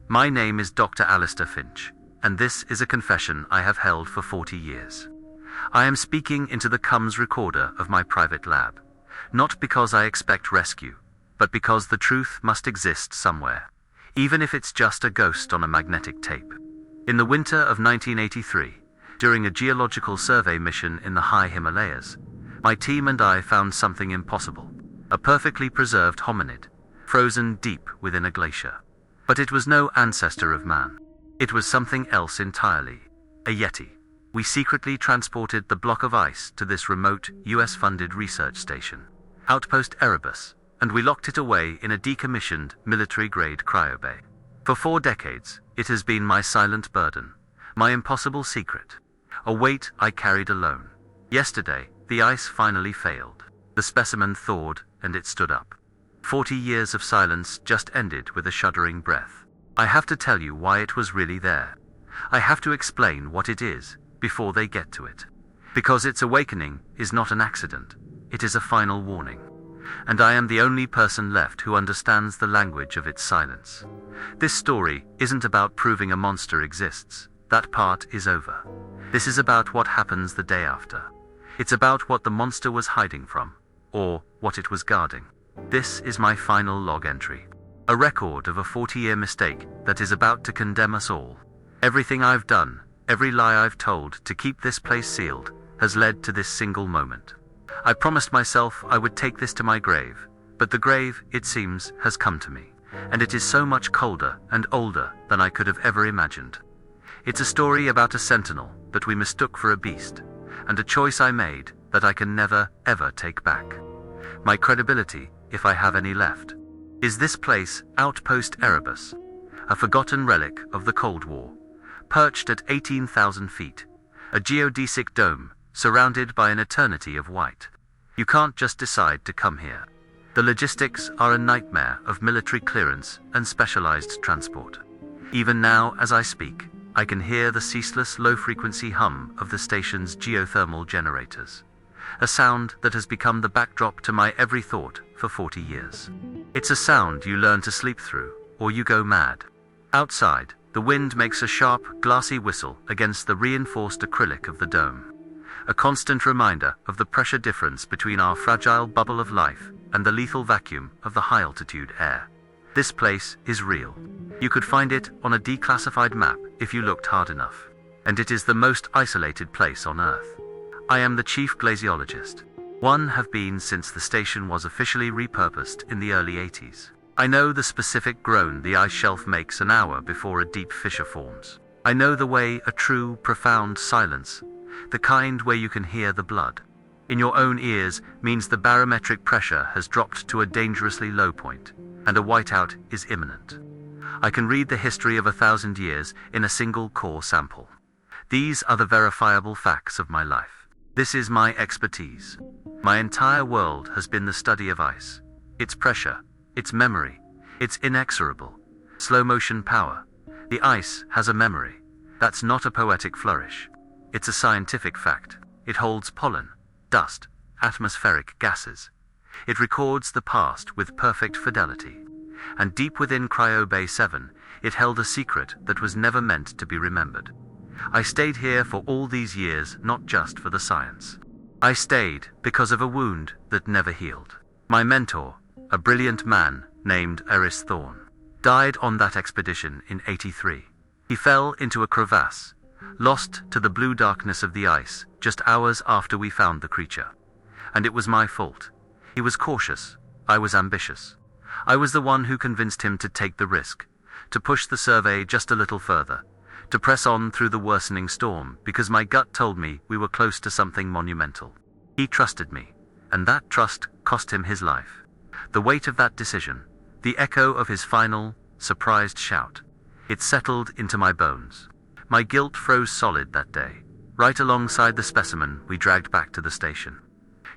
My name is Dr. Alistair Finch, and this is a confession I have held for 40 years. I am speaking into the comms recorder of my private lab, not because I expect rescue, but because the truth must exist somewhere, even if it's just a ghost on a magnetic tape. In the winter of 1983, during a geological survey mission in the high Himalayas, my team and I found something impossible, a perfectly preserved hominid, frozen deep within a glacier. But it was no ancestor of man. It was something else entirely, a Yeti. We secretly transported the block of ice to this remote, US-funded research station, Outpost Erebus, and we locked it away in a decommissioned, military-grade cryobay. For 4 decades, it has been my silent burden, my impossible secret, a weight I carried alone. Yesterday, the ice finally failed. The specimen thawed, and it stood up. 40 years of silence just ended with a shuddering breath. I have to tell you why it was really there. I have to explain what it is, before they get to it. Because its awakening is not an accident, it is a final warning. And I am the only person left who understands the language of its silence. This story isn't about proving a monster exists. That part is over. This is about what happens the day after. It's about what the monster was hiding from, or what it was guarding. This is my final log entry. A record of a 40-year mistake that is about to condemn us all. Everything I've done, every lie I've told to keep this place sealed, has led to this single moment. I promised myself I would take this to my grave, but the grave, it seems, has come to me, and it is so much colder and older than I could have ever imagined. It's a story about a sentinel that we mistook for a beast, and a choice I made that I can never, ever take back. My credibility, if I have any left. Is this place Outpost Erebus, a forgotten relic of the Cold War, perched at 18,000 feet, a geodesic dome surrounded by an eternity of white. You can't just decide to come here. The logistics are a nightmare of military clearance and specialized transport. Even now, as I speak, I can hear the ceaseless low-frequency hum of the station's geothermal generators, a sound that has become the backdrop to my every thought for 40 years. It's a sound you learn to sleep through, or you go mad. Outside, the wind makes a sharp, glassy whistle against the reinforced acrylic of the dome, a constant reminder of the pressure difference between our fragile bubble of life and the lethal vacuum of the high-altitude air. This place is real. You could find it on a declassified map if you looked hard enough, and it is the most isolated place on Earth. I am the chief glaciologist. One have been since the station was officially repurposed in the early 80s. I know the specific groan the ice shelf makes an hour before a deep fissure forms. I know the way a true, profound silence, the kind where you can hear the blood in your own ears, means the barometric pressure has dropped to a dangerously low point, and a whiteout is imminent. I can read the history of 1,000 years in a single core sample. These are the verifiable facts of my life. This is my expertise. My entire world has been the study of ice, its pressure, its memory, its inexorable, slow-motion power. The ice has a memory. That's not a poetic flourish. It's a scientific fact. It holds pollen, dust, atmospheric gases. It records the past with perfect fidelity. And deep within Cryobay 7, it held a secret that was never meant to be remembered. I stayed here for all these years, not just for the science. I stayed because of a wound that never healed. My mentor, a brilliant man named Eris Thorne, died on that expedition in '83. He fell into a crevasse, lost to the blue darkness of the ice just hours after we found the creature. And it was my fault. He was cautious. I was ambitious. I was the one who convinced him to take the risk, to push the survey just a little further, to press on through the worsening storm, because my gut told me we were close to something monumental. He trusted me, and that trust cost him his life. The weight of that decision, the echo of his final, surprised shout, it settled into my bones. My guilt froze solid that day, right alongside the specimen we dragged back to the station.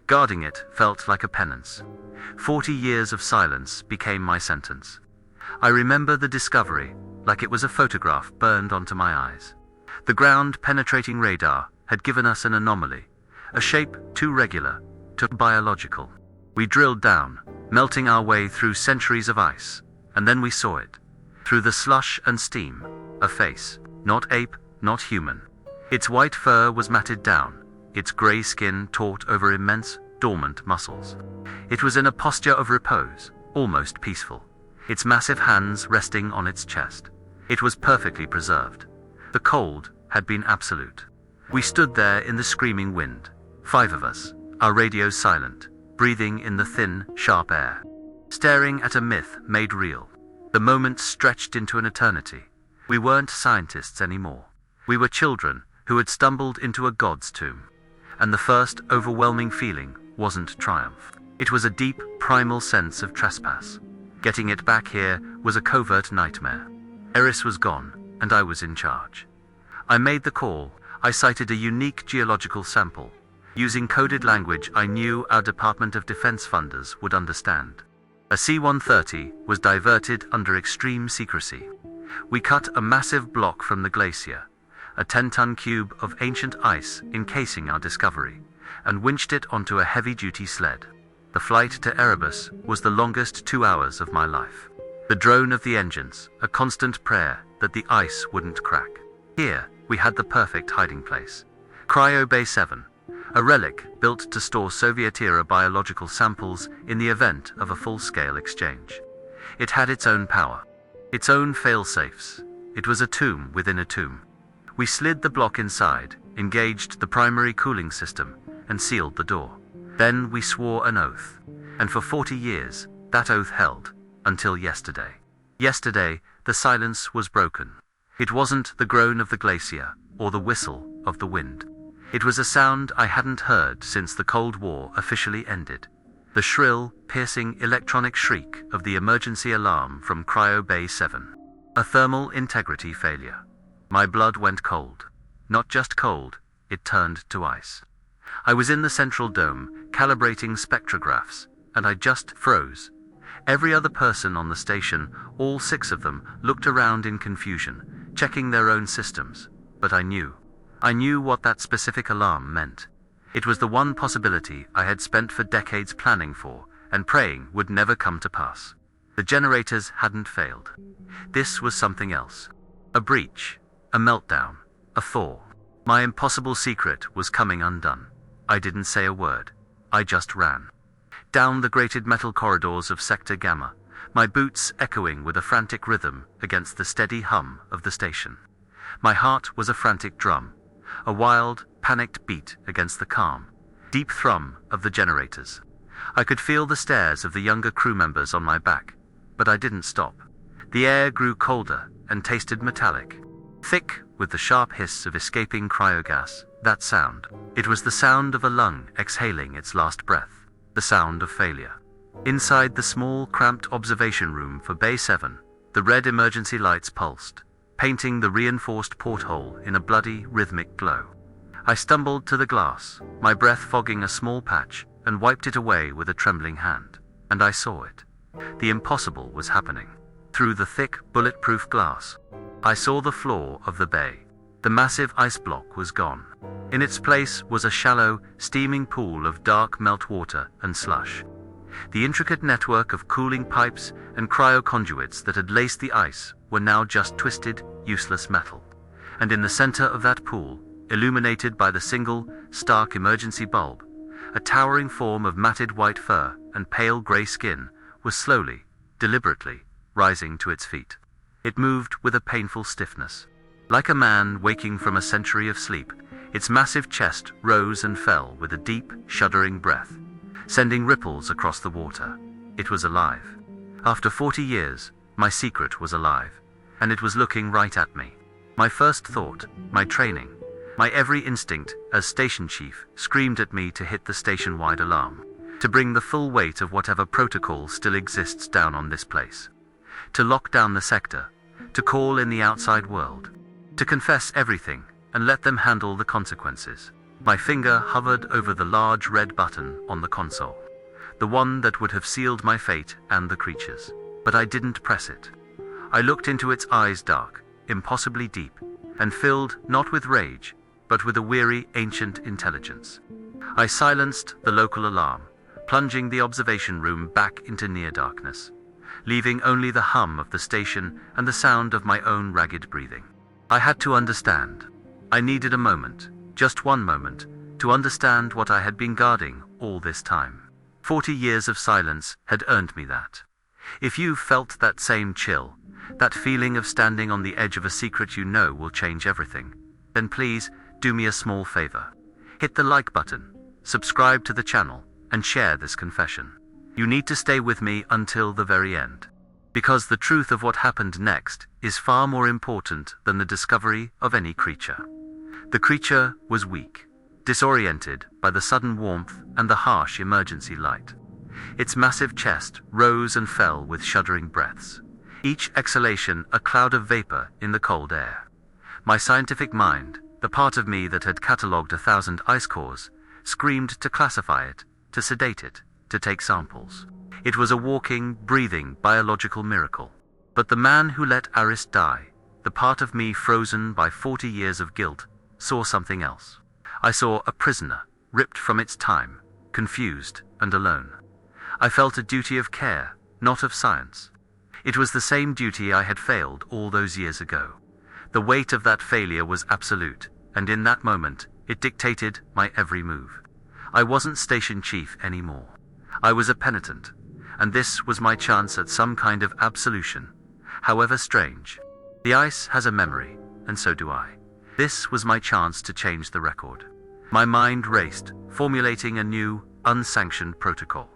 Guarding it felt like a penance. 40 years of silence became my sentence. I remember the discovery like it was a photograph burned onto my eyes. The ground-penetrating radar had given us an anomaly, a shape too regular, too biological. We drilled down, melting our way through centuries of ice, and then we saw it. Through the slush and steam, a face, not ape, not human. Its white fur was matted down, its grey skin taut over immense, dormant muscles. It was in a posture of repose, almost peaceful, its massive hands resting on its chest. It was perfectly preserved. The cold had been absolute. We stood there in the screaming wind, 5 of us, our radios silent, breathing in the thin, sharp air, staring at a myth made real. The moment stretched into an eternity. We weren't scientists anymore. We were children who had stumbled into a god's tomb. And the first overwhelming feeling wasn't triumph. It was a deep, primal sense of trespass. Getting it back here was a covert nightmare. Eris was gone, and I was in charge. I made the call. I cited a unique geological sample, using coded language I knew our Department of Defense funders would understand. A C-130 was diverted under extreme secrecy. We cut a massive block from the glacier, a 10-ton cube of ancient ice encasing our discovery, and winched it onto a heavy-duty sled. The flight to Erebus was the longest 2 hours of my life. The drone of the engines, a constant prayer that the ice wouldn't crack. Here, we had the perfect hiding place. Cryo Bay 7, a relic built to store Soviet-era biological samples in the event of a full-scale exchange. It had its own power, its own fail-safes. It was a tomb within a tomb. We slid the block inside, engaged the primary cooling system, and sealed the door. Then we swore an oath. And for 40 years, that oath held, until yesterday. Yesterday, the silence was broken. It wasn't the groan of the glacier, or the whistle of the wind. It was a sound I hadn't heard since the Cold War officially ended. The shrill, piercing electronic shriek of the emergency alarm from Cryo Bay 7. A thermal integrity failure. My blood went cold. Not just cold, it turned to ice. I was in the central dome, calibrating spectrographs, and I just froze. Every other person on the station, all 6 of them, looked around in confusion, checking their own systems. But I knew. I knew what that specific alarm meant. It was the one possibility I had spent for decades planning for, and praying would never come to pass. The generators hadn't failed. This was something else. A breach. A meltdown. A thaw. My impossible secret was coming undone. I didn't say a word. I just ran. Down the grated metal corridors of Sector Gamma, my boots echoing with a frantic rhythm against the steady hum of the station. My heart was a frantic drum, a wild, panicked beat against the calm, deep thrum of the generators. I could feel the stares of the younger crew members on my back, but I didn't stop. The air grew colder and tasted metallic, thick with the sharp hiss of escaping cryogas. That sound. It was the sound of a lung exhaling its last breath, the sound of failure. Inside the small, cramped observation room for Bay 7, the red emergency lights pulsed, painting the reinforced porthole in a bloody, rhythmic glow. I stumbled to the glass, my breath fogging a small patch, and wiped it away with a trembling hand. And I saw it. The impossible was happening. Through the thick, bulletproof glass, I saw the floor of the bay. The massive ice block was gone. In its place was a shallow, steaming pool of dark meltwater and slush. The intricate network of cooling pipes and cryoconduits that had laced the ice were now just twisted, useless metal. And in the center of that pool, illuminated by the single, stark emergency bulb, a towering form of matted white fur and pale gray skin was slowly, deliberately, rising to its feet. It moved with a painful stiffness. Like a man waking from a century of sleep, its massive chest rose and fell with a deep, shuddering breath, sending ripples across the water. It was alive. After 40 years, my secret was alive, and it was looking right at me. My first thought, my training, my every instinct as station chief screamed at me to hit the station-wide alarm, to bring the full weight of whatever protocol still exists down on this place, to lock down the sector, to call in the outside world, to confess everything and let them handle the consequences. My finger hovered over the large red button on the console, the one that would have sealed my fate and the creature's. But I didn't press it. I looked into its eyes, dark, impossibly deep, and filled not with rage, but with a weary, ancient intelligence. I silenced the local alarm, plunging the observation room back into near darkness, leaving only the hum of the station and the sound of my own ragged breathing. I had to understand. I needed a moment, just one moment, to understand what I had been guarding all this time. 40 years of silence had earned me that. If you've felt that same chill, that feeling of standing on the edge of a secret you know will change everything, then please do me a small favor. Hit the like button, subscribe to the channel, and share this confession. You need to stay with me until the very end, because the truth of what happened next is far more important than the discovery of any creature. The creature was weak, disoriented by the sudden warmth and the harsh emergency light. Its massive chest rose and fell with shuddering breaths, each exhalation a cloud of vapor in the cold air. My scientific mind, the part of me that had catalogued 1,000 ice cores, screamed to classify it, to sedate it, to take samples. It was a walking, breathing, biological miracle. But the man who let Aris die, the part of me frozen by 40 years of guilt, saw something else. I saw a prisoner, ripped from its time, confused and alone. I felt a duty of care, not of science. It was the same duty I had failed all those years ago. The weight of that failure was absolute, and in that moment, it dictated my every move. I wasn't station chief anymore. I was a penitent, and this was my chance at some kind of absolution, however strange. The ice has a memory, and so do I. This was my chance to change the record. My mind raced, formulating a new, unsanctioned protocol.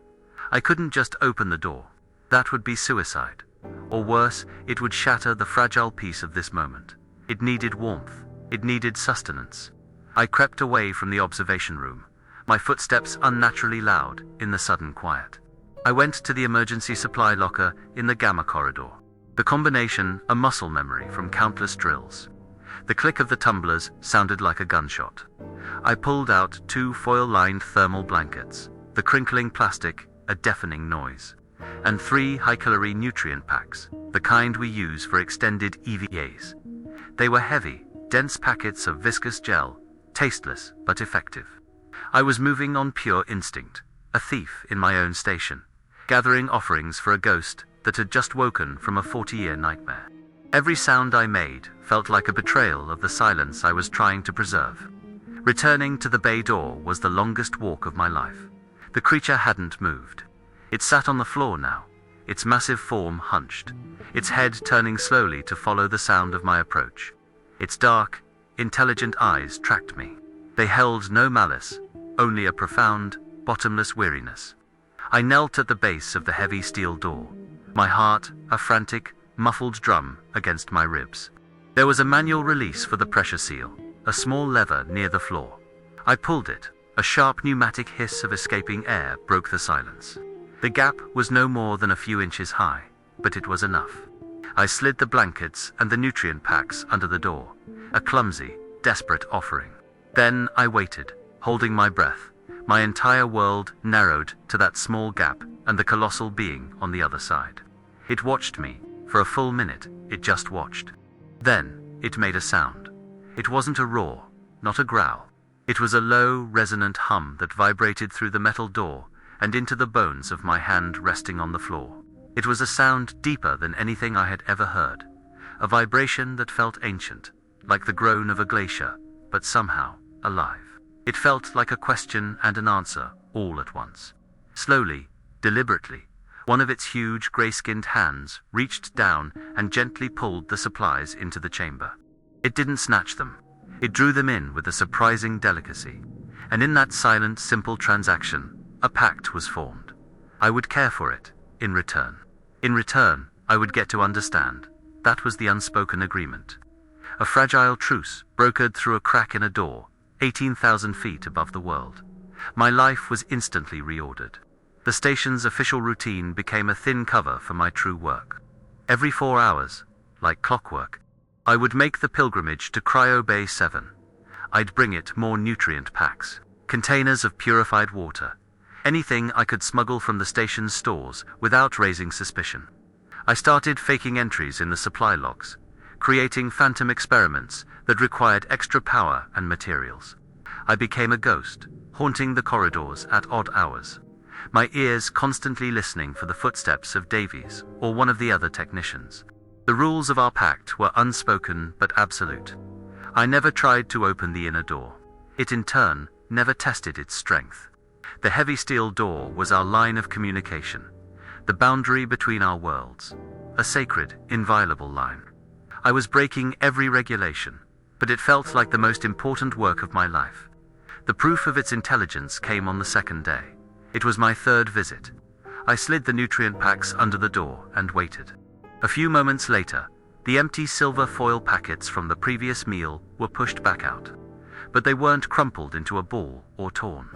I couldn't just open the door. That would be suicide. Or worse, it would shatter the fragile peace of this moment. It needed warmth. It needed sustenance. I crept away from the observation room, my footsteps unnaturally loud in the sudden quiet. I went to the emergency supply locker in the Gamma corridor. The combination, a muscle memory from countless drills. The click of the tumblers sounded like a gunshot. I pulled out 2 foil-lined thermal blankets, the crinkling plastic, a deafening noise, and 3 high-calorie nutrient packs, the kind we use for extended EVAs. They were heavy, dense packets of viscous gel, tasteless but effective. I was moving on pure instinct, a thief in my own station, gathering offerings for a ghost that had just woken from a 40-year nightmare. Every sound I made felt like a betrayal of the silence I was trying to preserve. Returning to the bay door was the longest walk of my life. The creature hadn't moved. It sat on the floor now, its massive form hunched, its head turning slowly to follow the sound of my approach. Its dark, intelligent eyes tracked me. They held no malice, only a profound, bottomless weariness. I knelt at the base of the heavy steel door, my heart a frantic, muffled drum against my ribs. There was a manual release for the pressure seal, a small lever near the floor. I pulled it. A sharp pneumatic hiss of escaping air broke the silence. The gap was no more than a few inches high, but it was enough. I slid the blankets and the nutrient packs under the door, a clumsy, desperate offering. Then I waited, holding my breath, my entire world narrowed to that small gap and the colossal being on the other side. It watched me. For a full minute, it just watched. Then, it made a sound. It wasn't a roar, not a growl. It was a low, resonant hum that vibrated through the metal door and into the bones of my hand resting on the floor. It was a sound deeper than anything I had ever heard, a vibration that felt ancient, like the groan of a glacier, but somehow alive. It felt like a question and an answer, all at once. Slowly, deliberately, one of its huge, gray-skinned hands reached down and gently pulled the supplies into the chamber. It didn't snatch them. It drew them in with a surprising delicacy. And in that silent, simple transaction, a pact was formed. I would care for it, in return. In return, I would get to understand. That was the unspoken agreement. A fragile truce brokered through a crack in a door, 18,000 feet above the world. My life was instantly reordered. The station's official routine became a thin cover for my true work. Every 4 hours, like clockwork, I would make the pilgrimage to Cryo Bay 7. I'd bring it more nutrient packs, containers of purified water, anything I could smuggle from the station's stores without raising suspicion. I started faking entries in the supply logs, creating phantom experiments that required extra power and materials. I became a ghost, haunting the corridors at odd hours. my ears constantly listening for the footsteps of Davies or one of the other technicians. The rules of our pact were unspoken but absolute. I never tried to open the inner door. It in turn never tested its strength. The heavy steel door was our line of communication, the boundary between our worlds, a sacred, inviolable line. I was breaking every regulation, but it felt like the most important work of my life. The proof of its intelligence came on the second day. It was my third visit. I slid the nutrient packs under the door and waited. A few moments later, the empty silver foil packets from the previous meal were pushed back out. But they weren't crumpled into a ball or torn.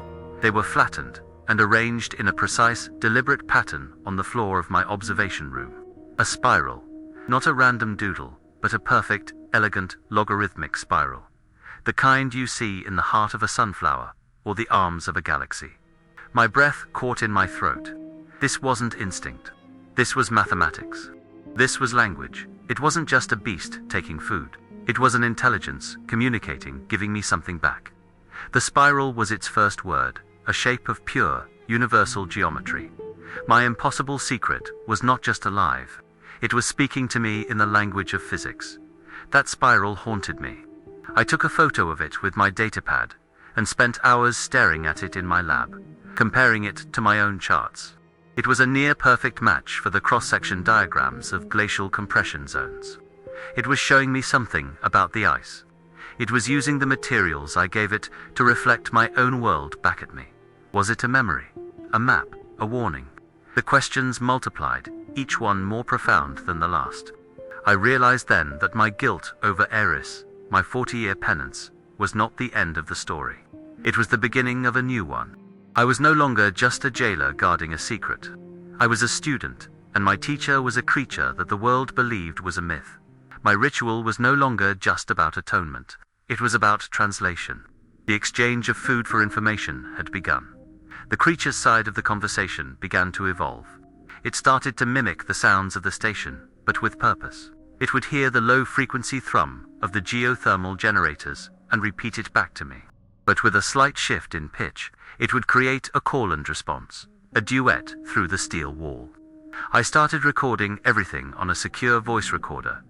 They were flattened and arranged in a precise, deliberate pattern on the floor of my observation room. A spiral, not a random doodle, but a perfect, elegant, logarithmic spiral. The kind you see in the heart of a sunflower or the arms of a galaxy. My breath caught in my throat. This wasn't instinct. This was mathematics. This was language. It wasn't just a beast taking food. It was an intelligence, communicating, giving me something back. The spiral was its first word, a shape of pure, universal geometry. My impossible secret was not just alive. It was speaking to me in the language of physics. That spiral haunted me. I took a photo of it with my datapad and spent hours staring at it in my lab, comparing it to my own charts. It was a near-perfect match for the cross-section diagrams of glacial compression zones. It was showing me something about the ice. It was using the materials I gave it to reflect my own world back at me. Was it a memory? A map? A warning? The questions multiplied, each one more profound than the last. I realized then that my guilt over Eris, my 40-year penance, was not the end of the story. It was the beginning of a new one. I was no longer just a jailer guarding a secret. I was a student, and my teacher was a creature that the world believed was a myth. My ritual was no longer just about atonement. It was about translation. The exchange of food for information had begun. The creature's side of the conversation began to evolve. It started to mimic the sounds of the station, but with purpose. It would hear the low-frequency thrum of the geothermal generators and repeat it back to me. But with a slight shift in pitch, it would create a call and response, a duet through the steel wall. I started recording everything on a secure voice recorder,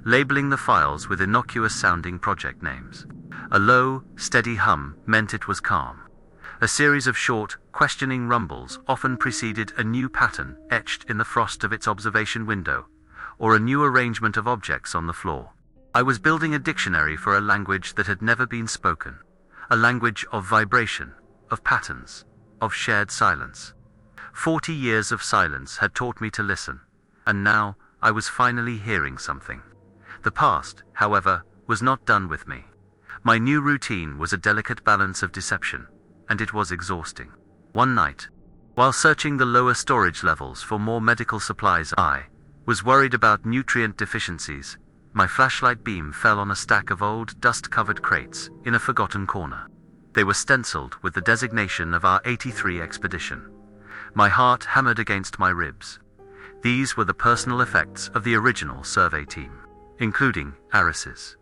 labeling the files with innocuous-sounding project names. A low, steady hum meant it was calm. A series of short, questioning rumbles often preceded a new pattern etched in the frost of its observation window, or a new arrangement of objects on the floor. I was building a dictionary for a language that had never been spoken, a language of vibration, of patterns, of shared silence. 40 years of silence had taught me to listen, and now I was finally hearing something. The past, however, was not done with me. My new routine was a delicate balance of deception, and it was exhausting. One night, while searching the lower storage levels for more medical supplies, I was worried about nutrient deficiencies. My flashlight beam fell on a stack of old, dust-covered crates in a forgotten corner. They were stenciled with the designation of our 83 expedition. My heart hammered against my ribs. These were the personal effects of the original survey team, including Aris's.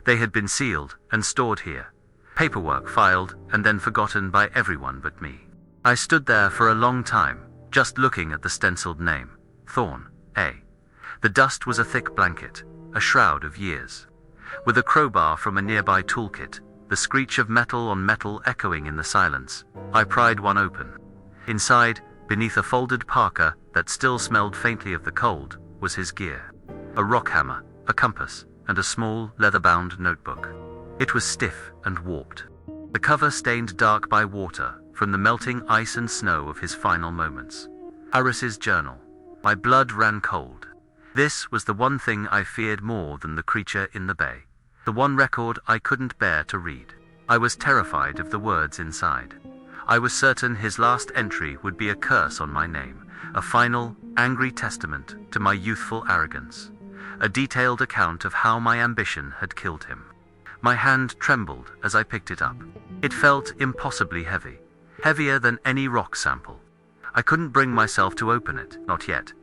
They had been sealed and stored here, paperwork filed and then forgotten by everyone but me. I stood there for a long time, just looking at the stenciled name, Thawed, A. The dust was a thick blanket, a shroud of years. With a crowbar from a nearby toolkit, the screech of metal on metal echoing in the silence, I pried one open. Inside, beneath a folded parka that still smelled faintly of the cold, was his gear. A rock hammer, a compass, and a small, leather-bound notebook. It was stiff and warped. The cover stained dark by water from the melting ice and snow of his final moments. Aris's journal. My blood ran cold. This was the one thing I feared more than the creature in the bay. The one record I couldn't bear to read. I was terrified of the words inside. I was certain his last entry would be a curse on my name, a final, angry testament to my youthful arrogance. A detailed account of how my ambition had killed him. My hand trembled as I picked it up. It felt impossibly heavy, heavier than any rock sample. I couldn't bring myself to open it, not yet.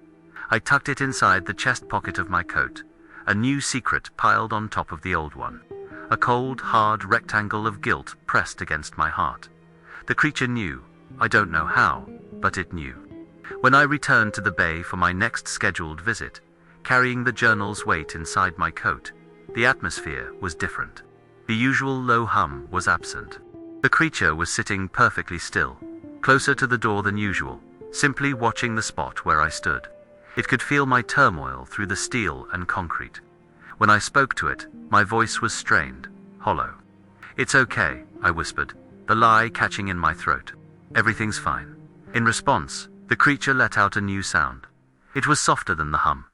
I tucked it inside the chest pocket of my coat, a new secret piled on top of the old one. A cold, hard rectangle of guilt pressed against my heart. The creature knew, I don't know how, but it knew. When I returned to the bay for my next scheduled visit, carrying the journal's weight inside my coat, the atmosphere was different. The usual low hum was absent. The creature was sitting perfectly still, closer to the door than usual, simply watching the spot where I stood. It could feel my turmoil through the steel and concrete. When I spoke to it, my voice was strained, hollow. "It's okay," I whispered, the lie catching in my throat. "Everything's fine." In response, the creature let out a new sound. It was softer than the hum,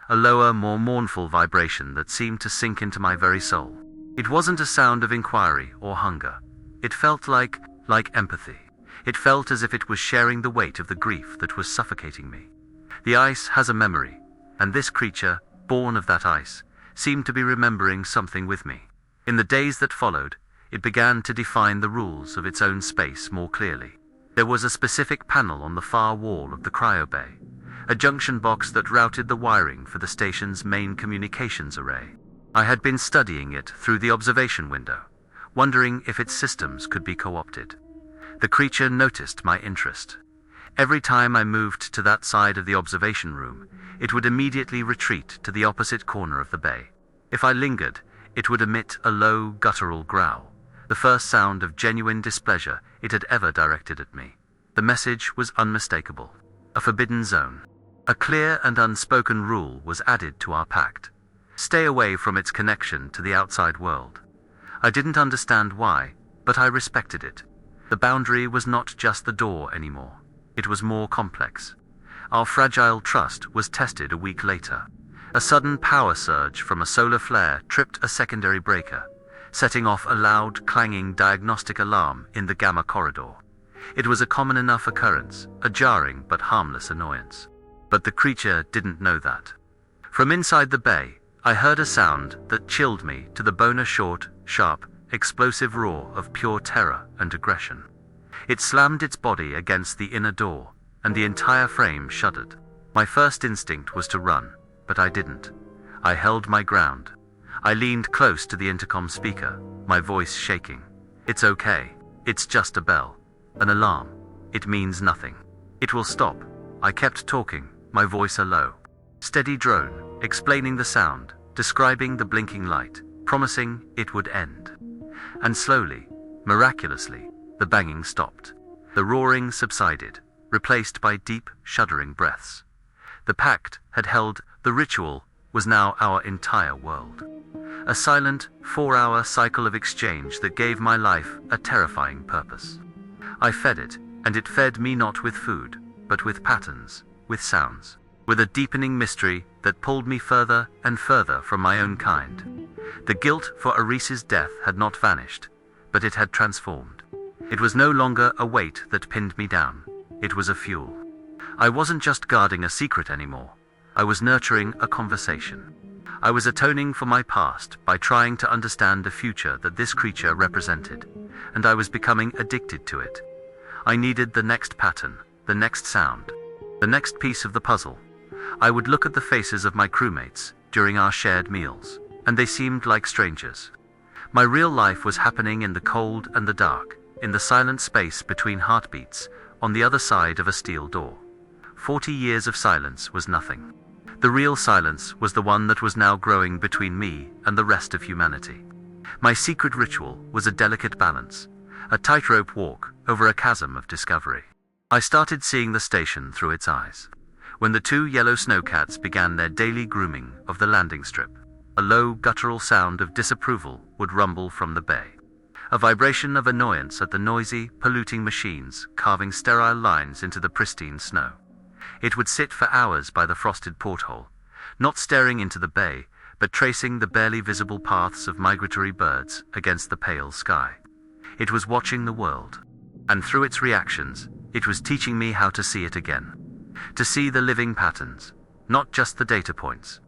a lower, more mournful vibration that seemed to sink into my very soul. It wasn't a sound of inquiry or hunger. It felt like empathy. It felt as if it was sharing the weight of the grief that was suffocating me. The ice has a memory, and this creature, born of that ice, seemed to be remembering something with me. In the days that followed, it began to define the rules of its own space more clearly. There was a specific panel on the far wall of the cryo bay, a junction box that routed the wiring for the station's main communications array. I had been studying it through the observation window, wondering if its systems could be co-opted. The creature noticed my interest. Every time I moved to that side of the observation room, it would immediately retreat to the opposite corner of the bay. If I lingered, it would emit a low, guttural growl, the first sound of genuine displeasure it had ever directed at me. The message was unmistakable. A forbidden zone. A clear and unspoken rule was added to our pact. Stay away from its connection to the outside world. I didn't understand why, but I respected it. The boundary was not just the door anymore. It was more complex. Our fragile trust was tested a week later. A sudden power surge from a solar flare tripped a secondary breaker, setting off a loud, clanging diagnostic alarm in the gamma corridor. It was a common enough occurrence, a jarring but harmless annoyance. But the creature didn't know that. From inside the bay, I heard a sound that chilled me to the bone, a short, sharp, explosive roar of pure terror and aggression. It slammed its body against the inner door, and the entire frame shuddered. My first instinct was to run, but I didn't. I held my ground. I leaned close to the intercom speaker, my voice shaking. "It's okay. It's just a bell. An alarm. It means nothing. It will stop." I kept talking, my voice a low, steady drone, explaining the sound, describing the blinking light, promising it would end. And slowly, miraculously, the banging stopped. The roaring subsided, replaced by deep, shuddering breaths. The pact had held, the ritual was now our entire world. A silent, 4-hour cycle of exchange that gave my life a terrifying purpose. I fed it, and it fed me not with food, but with patterns, with sounds, with a deepening mystery that pulled me further and further from my own kind. The guilt for Arise's death had not vanished, but it had transformed. It was no longer a weight that pinned me down. It was a fuel. I wasn't just guarding a secret anymore. I was nurturing a conversation. I was atoning for my past by trying to understand the future that this creature represented, and I was becoming addicted to it. I needed the next pattern, the next sound, the next piece of the puzzle. I would look at the faces of my crewmates during our shared meals, and they seemed like strangers. My real life was happening in the cold and the dark, in the silent space between heartbeats, on the other side of a steel door. 40 years of silence was nothing. The real silence was the one that was now growing between me and the rest of humanity. My secret ritual was a delicate balance, a tightrope walk over a chasm of discovery. I started seeing the station through its eyes. When the 2 yellow snowcats began their daily grooming of the landing strip, a low, guttural sound of disapproval would rumble from the bay. A vibration of annoyance at the noisy, polluting machines carving sterile lines into the pristine snow. It would sit for hours by the frosted porthole, not staring into the bay, but tracing the barely visible paths of migratory birds against the pale sky. It was watching the world, and through its reactions, it was teaching me how to see it again. To see the living patterns, not just the data points.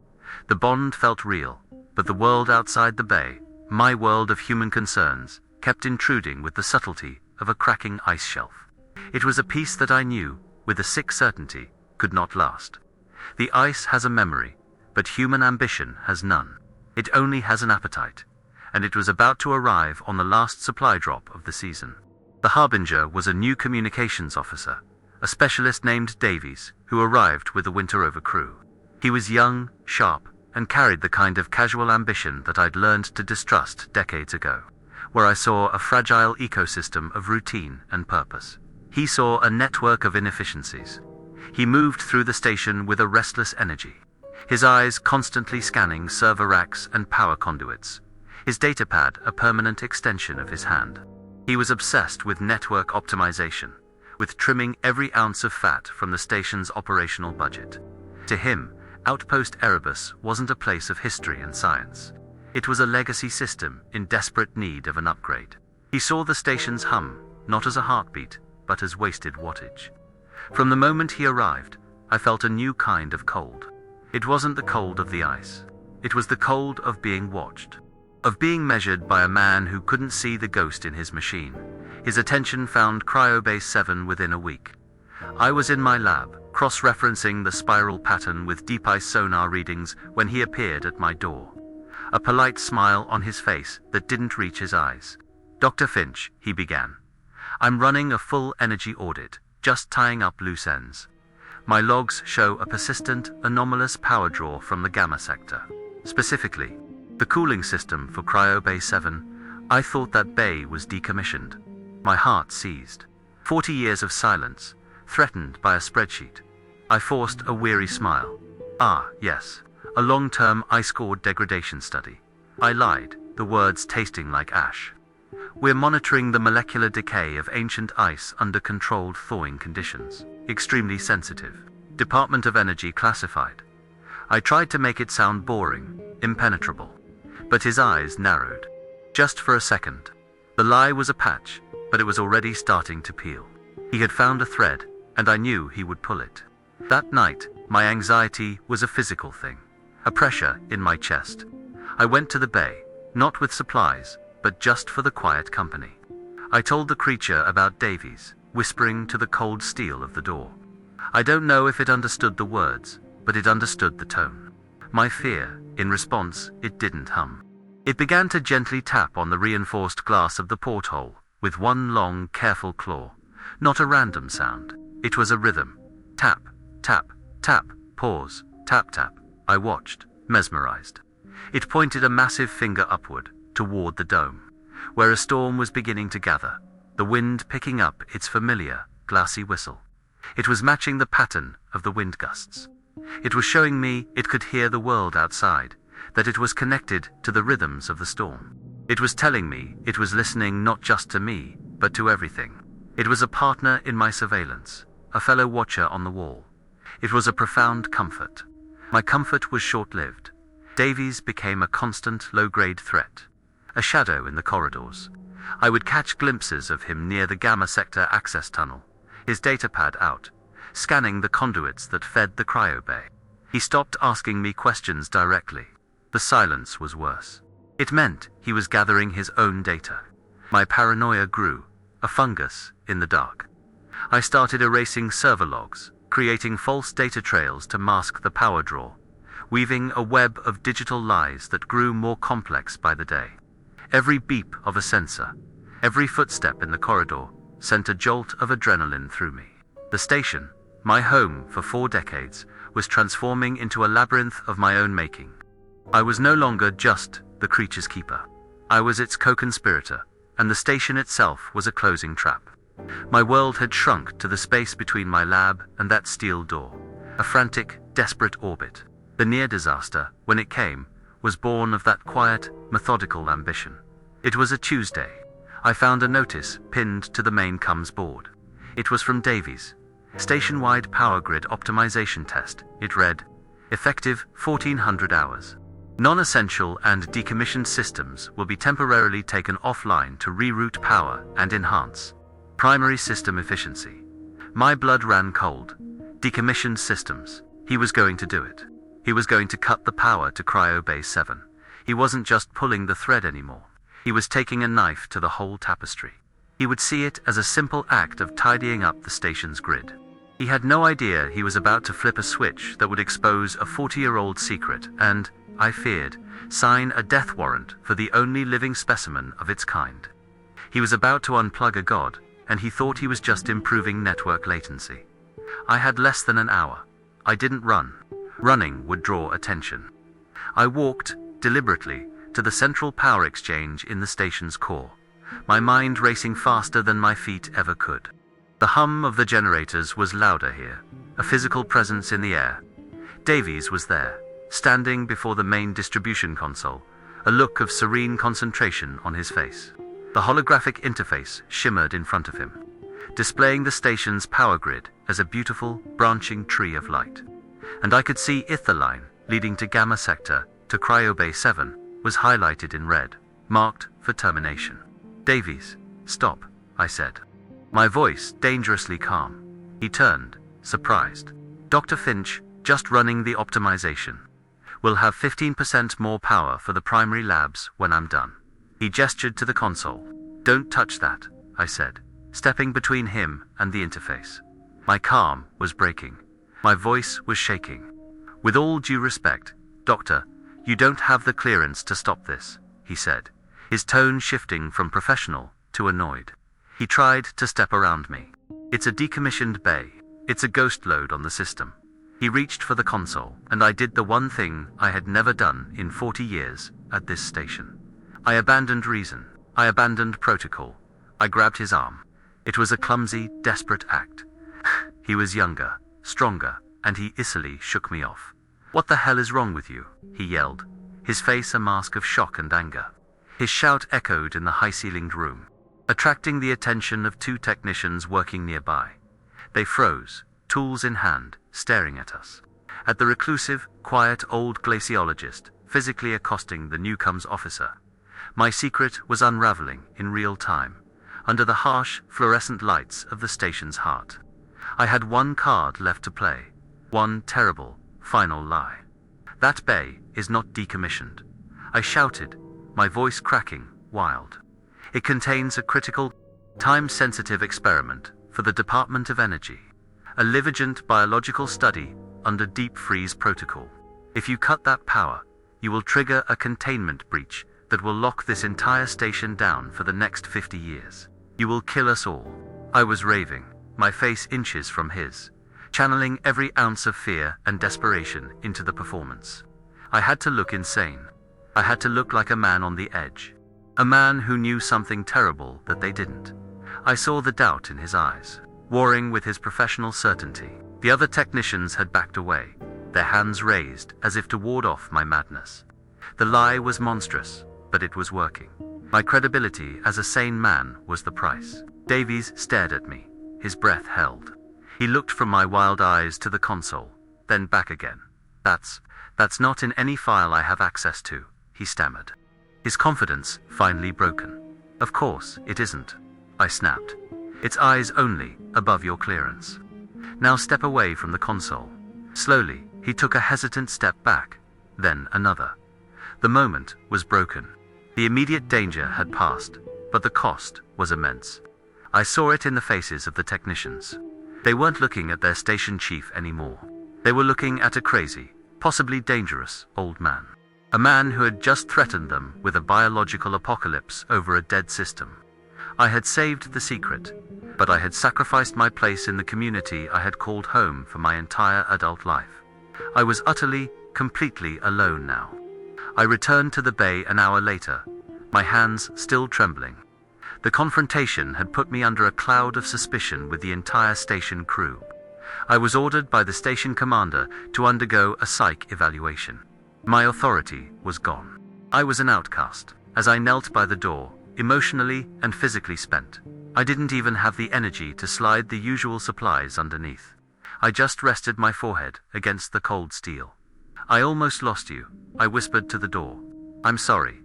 The bond felt real, but the world outside the bay, my world of human concerns, kept intruding with the subtlety of a cracking ice shelf. It was a peace that I knew, with a sick certainty, could not last. The ice has a memory, but human ambition has none. It only has an appetite, and it was about to arrive on the last supply drop of the season. The harbinger was a new communications officer, a specialist named Davies, who arrived with the winter over crew. He was young, sharp, and carried the kind of casual ambition that I'd learned to distrust decades ago, where I saw a fragile ecosystem of routine and purpose. He saw a network of inefficiencies. He moved through the station with a restless energy, his eyes constantly scanning server racks and power conduits, his datapad a permanent extension of his hand. He was obsessed with network optimization, with trimming every ounce of fat from the station's operational budget. To him, Outpost Erebus wasn't a place of history and science. It was a legacy system in desperate need of an upgrade. He saw the station's hum, not as a heartbeat, but as wasted wattage. From the moment he arrived, I felt a new kind of cold. It wasn't the cold of the ice. It was the cold of being watched, of being measured by a man who couldn't see the ghost in his machine. His attention found Cryobase 7 within a week. I was in my lab, cross-referencing the spiral pattern with deep ice sonar readings when he appeared at my door. A polite smile on his face that didn't reach his eyes. "Dr. Finch," he began. "I'm running a full energy audit, just tying up loose ends. My logs show a persistent, anomalous power draw from the gamma sector. Specifically, the cooling system for Cryobase 7. I thought that bay was decommissioned." My heart seized. 40 years of silence, threatened by a spreadsheet. I forced a weary smile. "Ah, yes. A long-term ice-core degradation study." I lied, the words tasting like ash. "We're monitoring the molecular decay of ancient ice under controlled thawing conditions. Extremely sensitive. Department of Energy classified." I tried to make it sound boring, impenetrable. But his eyes narrowed. Just for a second. The lie was a patch, but it was already starting to peel. He had found a thread, and I knew he would pull it. That night, my anxiety was a physical thing. A pressure in my chest. I went to the bay, not with supplies, but just for the quiet company. I told the creature about Davies, whispering to the cold steel of the door. I don't know if it understood the words, but it understood the tone. My fear, in response, it didn't hum. It began to gently tap on the reinforced glass of the porthole, with one long, careful claw. Not a random sound. It was a rhythm. Tap, tap, tap, pause, tap, tap. I watched, mesmerized. It pointed a massive finger upward, toward the dome, where a storm was beginning to gather, the wind picking up its familiar, glassy whistle. It was matching the pattern of the wind gusts. It was showing me it could hear the world outside, that it was connected to the rhythms of the storm. It was telling me it was listening not just to me, but to everything. It was a partner in my surveillance, a fellow watcher on the wall. It was a profound comfort. My comfort was short-lived. Davies became a constant, low-grade threat, a shadow in the corridors. I would catch glimpses of him near the Gamma Sector access tunnel, his datapad out, scanning the conduits that fed the cryobay. He stopped asking me questions directly. The silence was worse. It meant he was gathering his own data. My paranoia grew, a fungus in the dark. I started erasing server logs, creating false data trails to mask the power draw, weaving a web of digital lies that grew more complex by the day. Every beep of a sensor, every footstep in the corridor, sent a jolt of adrenaline through me. The station, my home for 4 decades, was transforming into a labyrinth of my own making. I was no longer just the creature's keeper. I was its co-conspirator, and the station itself was a closing trap. My world had shrunk to the space between my lab and that steel door, a frantic, desperate orbit. The near disaster, when it came, was born of that quiet, methodical ambition. It was a Tuesday. I found a notice pinned to the main comms board. It was from Davies. Station-wide power grid optimization test, it read. Effective 1400 hours. Non-essential and decommissioned systems will be temporarily taken offline to reroute power and enhance primary system efficiency. My blood ran cold. Decommissioned systems. He was going to do it. He was going to cut the power to Cryobase 7. He wasn't just pulling the thread anymore. He was taking a knife to the whole tapestry. He would see it as a simple act of tidying up the station's grid. He had no idea he was about to flip a switch that would expose a 40-year-old secret and, I feared, sign a death warrant for the only living specimen of its kind. He was about to unplug a god, and he thought he was just improving network latency. I had less than an hour. I didn't run. Running would draw attention. I walked, deliberately, to the central power exchange in the station's core, my mind racing faster than my feet ever could. The hum of the generators was louder here, a physical presence in the air. Davies was there, standing before the main distribution console, a look of serene concentration on his face. The holographic interface shimmered in front of him, displaying the station's power grid as a beautiful, branching tree of light. And I could see Ither line, leading to Gamma Sector, to Cryobay 7, was highlighted in red, marked for termination. "Davies, stop," I said. My voice dangerously calm. He turned, surprised. "Dr. Finch, just running the optimization. We'll have 15% more power for the primary labs when I'm done." He gestured to the console. "Don't touch that," I said, stepping between him and the interface. My calm was breaking. My voice was shaking. "With all due respect, Doctor, you don't have the clearance to stop this," he said, his tone shifting from professional to annoyed. He tried to step around me. "It's a decommissioned bay. It's a ghost load on the system." He reached for the console, and I did the one thing I had never done in 40 years at this station. I abandoned reason. I abandoned protocol. I grabbed his arm. It was a clumsy, desperate act. He was younger, stronger, and he easily shook me off. "What the hell is wrong with you?" he yelled, his face a mask of shock and anger. His shout echoed in the high-ceilinged room, attracting the attention of 2 technicians working nearby. They froze, tools in hand, staring at us. At the reclusive, quiet old glaciologist, physically accosting the newcomes officer. My secret was unraveling in real time, under the harsh, fluorescent lights of the station's heart. I had one card left to play, one terrible, final lie. "That bay is not decommissioned," I shouted, my voice cracking, wild. "It contains a critical, time-sensitive experiment for the Department of Energy, a livigent biological study under deep freeze protocol. If you cut that power, you will trigger a containment breach that will lock this entire station down for the next 50 years. You will kill us all." I was raving, my face inches from his, channeling every ounce of fear and desperation into the performance. I had to look insane. I had to look like a man on the edge. A man who knew something terrible that they didn't. I saw the doubt in his eyes, warring with his professional certainty. The other technicians had backed away, their hands raised as if to ward off my madness. The lie was monstrous, but it was working. My credibility as a sane man was the price. Davies stared at me, his breath held. He looked from my wild eyes to the console, then back again. That's not in any file I have access to," he stammered, his confidence finally broken. "Of course it isn't," I snapped. "It's eyes only, above your clearance. Now step away from the console." Slowly, he took a hesitant step back, then another. The moment was broken. The immediate danger had passed, but the cost was immense. I saw it in the faces of the technicians. They weren't looking at their station chief anymore. They were looking at a crazy, possibly dangerous, old man. A man who had just threatened them with a biological apocalypse over a dead system. I had saved the secret, but I had sacrificed my place in the community I had called home for my entire adult life. I was utterly, completely alone now. I returned to the bay an hour later, my hands still trembling. The confrontation had put me under a cloud of suspicion with the entire station crew. I was ordered by the station commander to undergo a psych evaluation. My authority was gone. I was an outcast. As I knelt by the door, emotionally and physically spent, I didn't even have the energy to slide the usual supplies underneath. I just rested my forehead against the cold steel. "I almost lost you," I whispered to the door. "I'm sorry."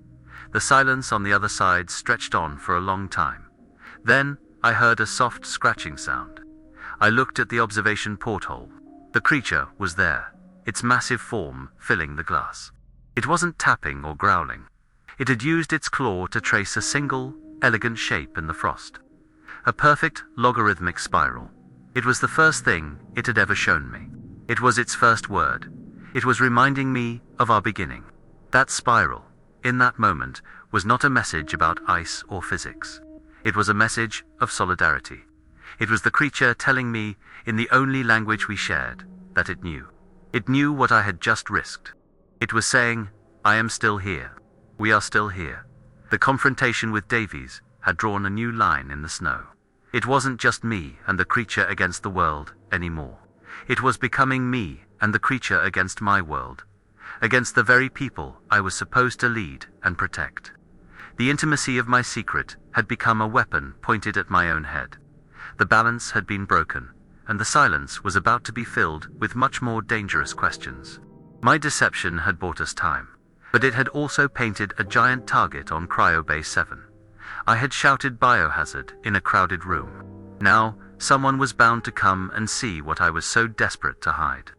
The silence on the other side stretched on for a long time. Then, I heard a soft scratching sound. I looked at the observation porthole. The creature was there, its massive form filling the glass. It wasn't tapping or growling. It had used its claw to trace a single, elegant shape in the frost. A perfect, logarithmic spiral. It was the first thing it had ever shown me. It was its first word. It was reminding me of our beginning. That spiral, in that moment, was not a message about ice or physics. It was a message of solidarity. It was the creature telling me, in the only language we shared, that it knew. It knew what I had just risked. It was saying, I am still here. We are still here. The confrontation with Davies had drawn a new line in the snow. It wasn't just me and the creature against the world anymore. It was becoming me and the creature against my world, against the very people I was supposed to lead and protect. The intimacy of my secret had become a weapon pointed at my own head. The balance had been broken, and the silence was about to be filled with much more dangerous questions. My deception had bought us time, but it had also painted a giant target on Cryo Bay 7. I had shouted biohazard in a crowded room. Now, someone was bound to come and see what I was so desperate to hide.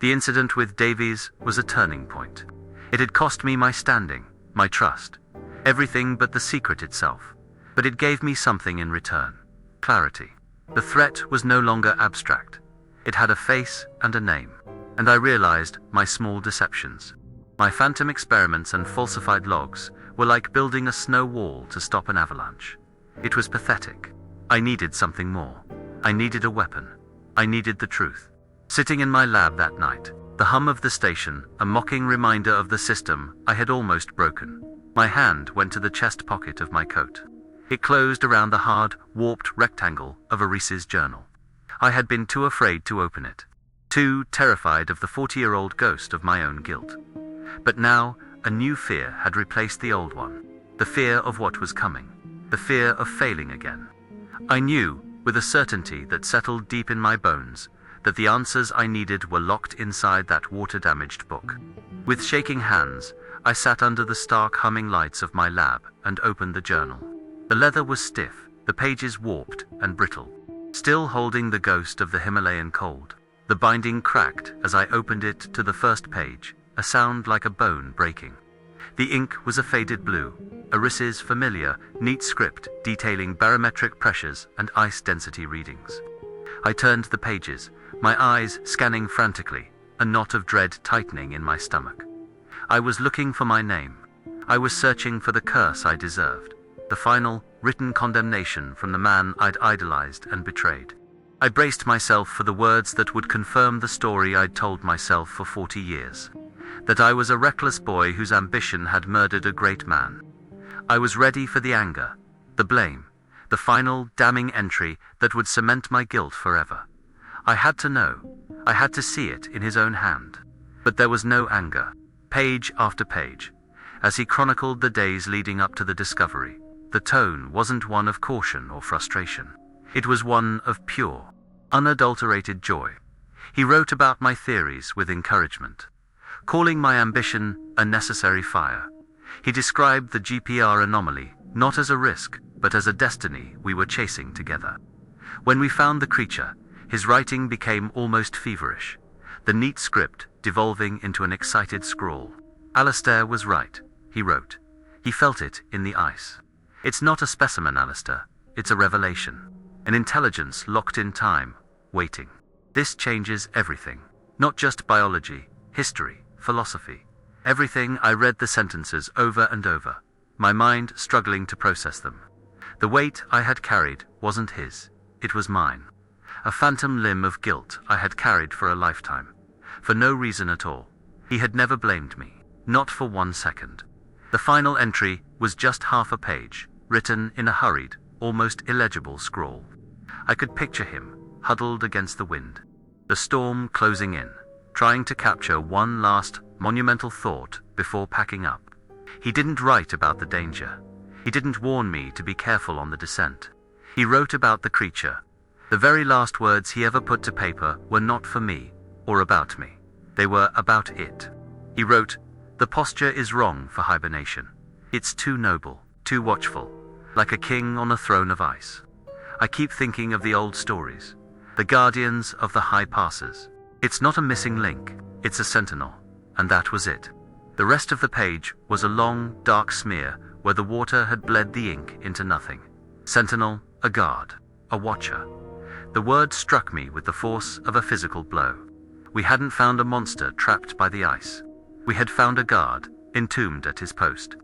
The incident with Davies was a turning point. It had cost me my standing, my trust, everything but the secret itself. But it gave me something in return. Clarity. The threat was no longer abstract. It had a face and a name. And I realized my small deceptions. My phantom experiments and falsified logs were like building a snow wall to stop an avalanche. It was pathetic. I needed something more. I needed a weapon. I needed the truth. Sitting in my lab that night, the hum of the station, a mocking reminder of the system I had almost broken. My hand went to the chest pocket of my coat. It closed around the hard, warped rectangle of a Reese's journal. I had been too afraid to open it, too terrified of the 40-year-old ghost of my own guilt. But now, a new fear had replaced the old one. The fear of what was coming. The fear of failing again. I knew, with a certainty that settled deep in my bones, that the answers I needed were locked inside that water-damaged book. With shaking hands, I sat under the stark humming lights of my lab and opened the journal. The leather was stiff, the pages warped and brittle, still holding the ghost of the Himalayan cold. The binding cracked as I opened it to the first page, a sound like a bone breaking. The ink was a faded blue, Aris's familiar, neat script detailing barometric pressures and ice density readings. I turned the pages, my eyes scanning frantically, a knot of dread tightening in my stomach. I was looking for my name. I was searching for the curse I deserved, the final, written condemnation from the man I'd idolized and betrayed. I braced myself for the words that would confirm the story I'd told myself for 40 years. That I was a reckless boy whose ambition had murdered a great man. I was ready for the anger, the blame, the final damning entry that would cement my guilt forever. I had to know. I had to see it in his own hand. But there was no anger. Page after page, as he chronicled the days leading up to the discovery, the tone wasn't one of caution or frustration. It was one of pure, unadulterated joy. He wrote about my theories with encouragement, calling my ambition a necessary fire. He described the GPR anomaly not as a risk, but as a destiny we were chasing together. When we found the creature, his writing became almost feverish, the neat script devolving into an excited scrawl. Alistair was right, he wrote. He felt it in the ice. It's not a specimen, Alistair. It's a revelation. An intelligence locked in time, waiting. This changes everything. Not just biology, history, philosophy. Everything. I read the sentences over and over, my mind struggling to process them. The weight I had carried wasn't his. It was mine. A phantom limb of guilt I had carried for a lifetime. For no reason at all. He had never blamed me. Not for 1 second. The final entry was just half a page, written in a hurried, almost illegible scrawl. I could picture him, huddled against the wind. The storm closing in, trying to capture one last, monumental thought before packing up. He didn't write about the danger. He didn't warn me to be careful on the descent. He wrote about the creature. The very last words he ever put to paper were not for me, or about me. They were about it. He wrote, "The posture is wrong for hibernation. It's too noble, too watchful, like a king on a throne of ice." I keep thinking of the old stories, the guardians of the high passes. It's not a missing link, it's a sentinel, and that was it. The rest of the page was a long, dark smear where the water had bled the ink into nothing. Sentinel, a guard, a watcher. The word struck me with the force of a physical blow. We hadn't found a monster trapped by the ice. We had found a guard, entombed at his post.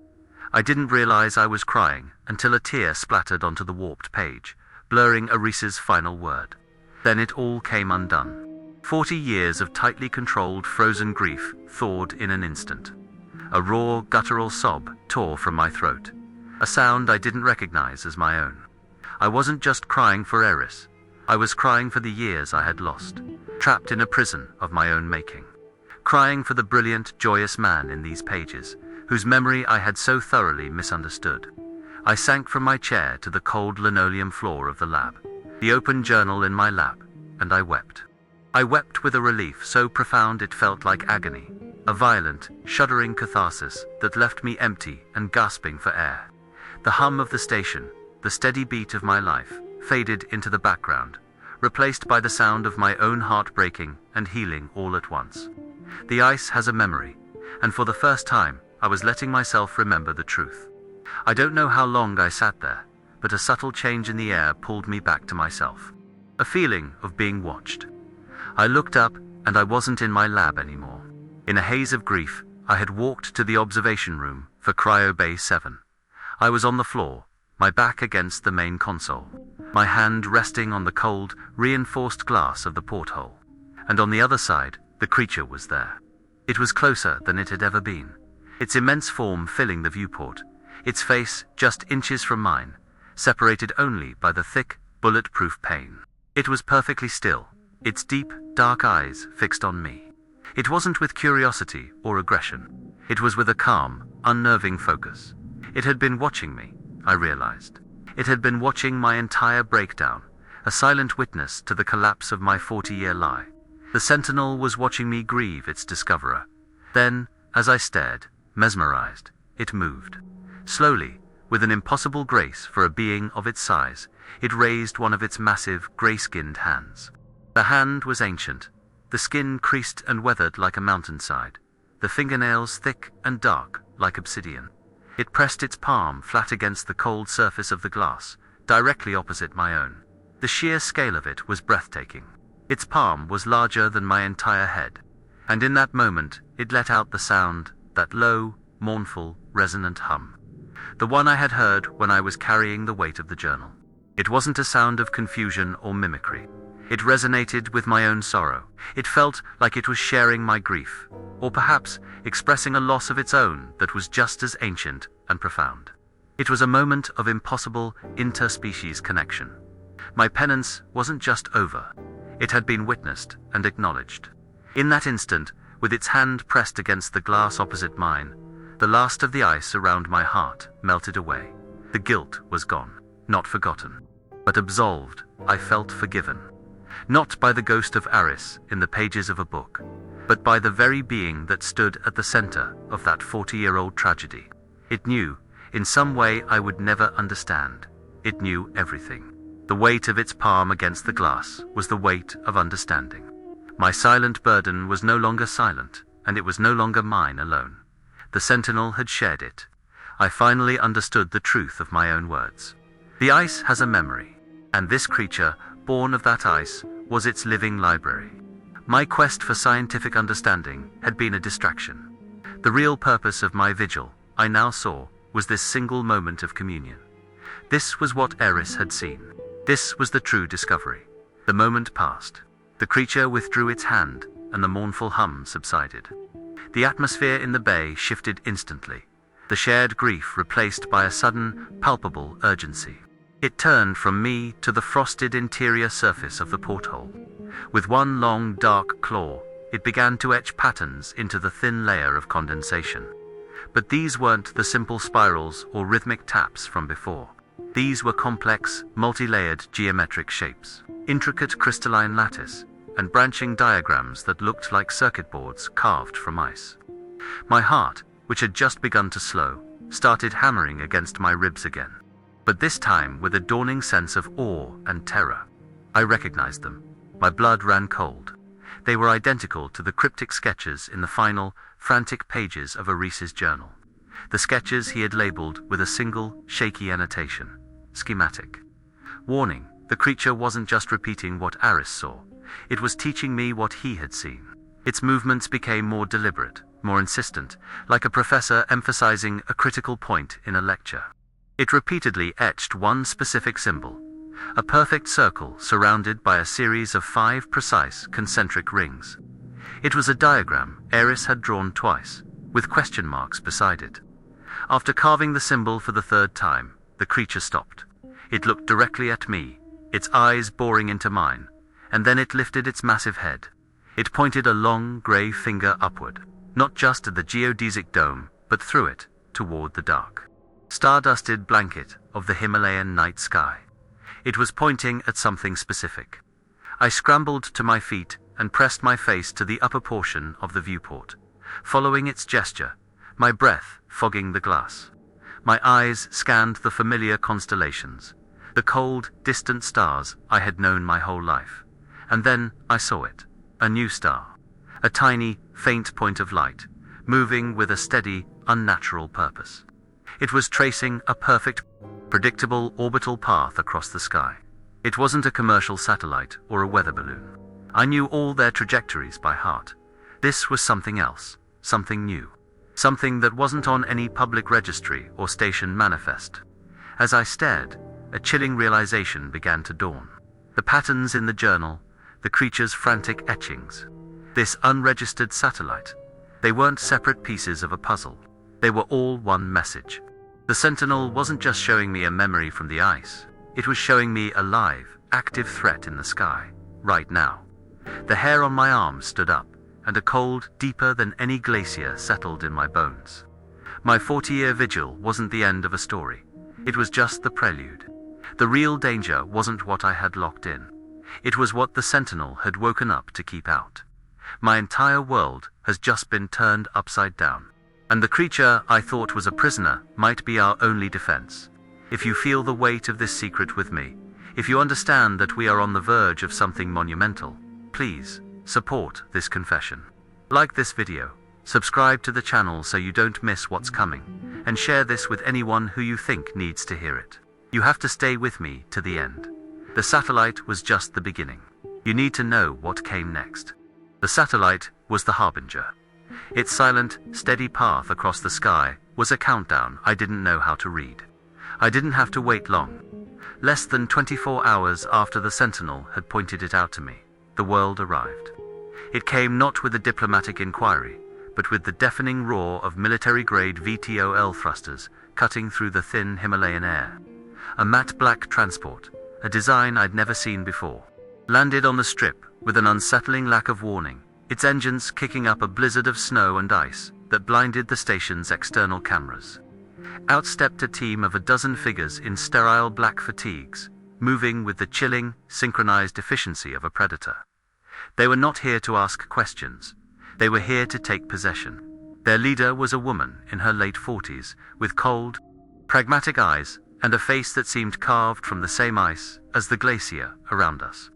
I didn't realize I was crying until a tear splattered onto the warped page, blurring Aris's final word. Then it all came undone. 40 years of tightly controlled frozen grief thawed in an instant. A raw, guttural sob tore from my throat, a sound I didn't recognize as my own. I wasn't just crying for Aris. I was crying for the years I had lost, trapped in a prison of my own making. Crying for the brilliant, joyous man in these pages, whose memory I had so thoroughly misunderstood. I sank from my chair to the cold linoleum floor of the lab, the open journal in my lap, and I wept. I wept with a relief so profound it felt like agony, a violent, shuddering catharsis that left me empty and gasping for air. The hum of the station, the steady beat of my life, faded into the background, replaced by the sound of my own heart breaking and healing all at once. The ice has a memory, and for the first time, I was letting myself remember the truth. I don't know how long I sat there, but a subtle change in the air pulled me back to myself. A feeling of being watched. I looked up, and I wasn't in my lab anymore. In a haze of grief, I had walked to the observation room for Cryo Bay 7. I was on the floor, my back against the main console, my hand resting on the cold, reinforced glass of the porthole. And on the other side, the creature was there. It was closer than it had ever been, its immense form filling the viewport, its face just inches from mine, separated only by the thick, bulletproof pane. It was perfectly still, its deep, dark eyes fixed on me. It wasn't with curiosity or aggression. It was with a calm, unnerving focus. It had been watching me, I realized. It had been watching my entire breakdown, a silent witness to the collapse of my 40-year lie. The sentinel was watching me grieve its discoverer. Then, as I stared, mesmerized, it moved. Slowly, with an impossible grace for a being of its size, it raised one of its massive, gray-skinned hands. The hand was ancient, the skin creased and weathered like a mountainside, the fingernails thick and dark like obsidian. It pressed its palm flat against the cold surface of the glass, directly opposite my own. The sheer scale of it was breathtaking. Its palm was larger than my entire head, and in that moment it let out the sound, that low, mournful, resonant hum. The one I had heard when I was carrying the weight of the journal. It wasn't a sound of confusion or mimicry. It resonated with my own sorrow. It felt like it was sharing my grief, or perhaps expressing a loss of its own that was just as ancient and profound. It was a moment of impossible interspecies connection. My penance wasn't just over. It had been witnessed and acknowledged. In that instant, with its hand pressed against the glass opposite mine, the last of the ice around my heart melted away. The guilt was gone, not forgotten, but absolved. I felt forgiven. Not by the ghost of Aris in the pages of a book, but by the very being that stood at the center of that 40-year-old tragedy. It knew, in some way I would never understand. It knew everything. The weight of its palm against the glass was the weight of understanding. My silent burden was no longer silent, and it was no longer mine alone. The sentinel had shared it. I finally understood the truth of my own words. The ice has a memory, and this creature, born of that ice, was its living library. My quest for scientific understanding had been a distraction. The real purpose of my vigil, I now saw, was this single moment of communion. This was what Aris had seen. This was the true discovery. The moment passed. The creature withdrew its hand, and the mournful hum subsided. The atmosphere in the bay shifted instantly, the shared grief replaced by a sudden, palpable urgency. It turned from me to the frosted interior surface of the porthole. With one long, dark claw, it began to etch patterns into the thin layer of condensation. But these weren't the simple spirals or rhythmic taps from before. These were complex, multi-layered geometric shapes, intricate crystalline lattice, and branching diagrams that looked like circuit boards carved from ice. My heart, which had just begun to slow, started hammering against my ribs again. But this time with a dawning sense of awe and terror. I recognized them. My blood ran cold. They were identical to the cryptic sketches in the final, frantic pages of Aris's journal. The sketches he had labeled with a single, shaky annotation. Schematic. Warning, the creature wasn't just repeating what Aris saw. It was teaching me what he had seen. Its movements became more deliberate, more insistent, like a professor emphasizing a critical point in a lecture. It repeatedly etched one specific symbol, A perfect circle surrounded by a series of 5 precise concentric rings. It was a diagram Eris had drawn twice, with question marks beside it. After carving the symbol for the 3rd time, the creature stopped. It looked directly at me, its eyes boring into mine, and then it lifted its massive head. It pointed a long, grey finger upward, not just at the geodesic dome, but through it, toward the dark, star-dusted blanket of the Himalayan night sky. It was pointing at something specific. I scrambled to my feet and pressed my face to the upper portion of the viewport, following its gesture, my breath fogging the glass. My eyes scanned the familiar constellations, the cold, distant stars I had known my whole life. And then I saw it, a new star, a tiny, faint point of light, moving with a steady, unnatural purpose. It was tracing a perfect, predictable orbital path across the sky. It wasn't a commercial satellite or a weather balloon. I knew all their trajectories by heart. This was something else, something new, something that wasn't on any public registry or station manifest. As I stared, a chilling realization began to dawn. The patterns in the journal, the creature's frantic etchings, this unregistered satellite, they weren't separate pieces of a puzzle. They were all one message. The Sentinel wasn't just showing me a memory from the ice. It was showing me a live, active threat in the sky, right now. The hair on my arm stood up, and a cold deeper than any glacier settled in my bones. My 40-year vigil wasn't the end of a story. It was just the prelude. The real danger wasn't what I had locked in. It was what the Sentinel had woken up to keep out. My entire world has just been turned upside down. And the creature I thought was a prisoner might be our only defense. If you feel the weight of this secret with me, if you understand that we are on the verge of something monumental, please support this confession. Like this video, subscribe to the channel so you don't miss what's coming, and share this with anyone who you think needs to hear it. You have to stay with me to the end. The satellite was just the beginning. You need to know what came next. The satellite was the harbinger. Its silent, steady path across the sky was a countdown I didn't know how to read. I didn't have to wait long. Less than 24 hours after the Sentinel had pointed it out to me, the world arrived. It came not with a diplomatic inquiry, but with the deafening roar of military-grade VTOL thrusters cutting through the thin Himalayan air. A matte black transport, a design I'd never seen before, landed on the strip with an unsettling lack of warning, its engines kicking up a blizzard of snow and ice that blinded the station's external cameras. Out stepped a team of a dozen figures in sterile black fatigues, moving with the chilling, synchronized efficiency of a predator. They were not here to ask questions. They were here to take possession. Their leader was a woman in her late 40s, with cold, pragmatic eyes and a face that seemed carved from the same ice as the glacier around us.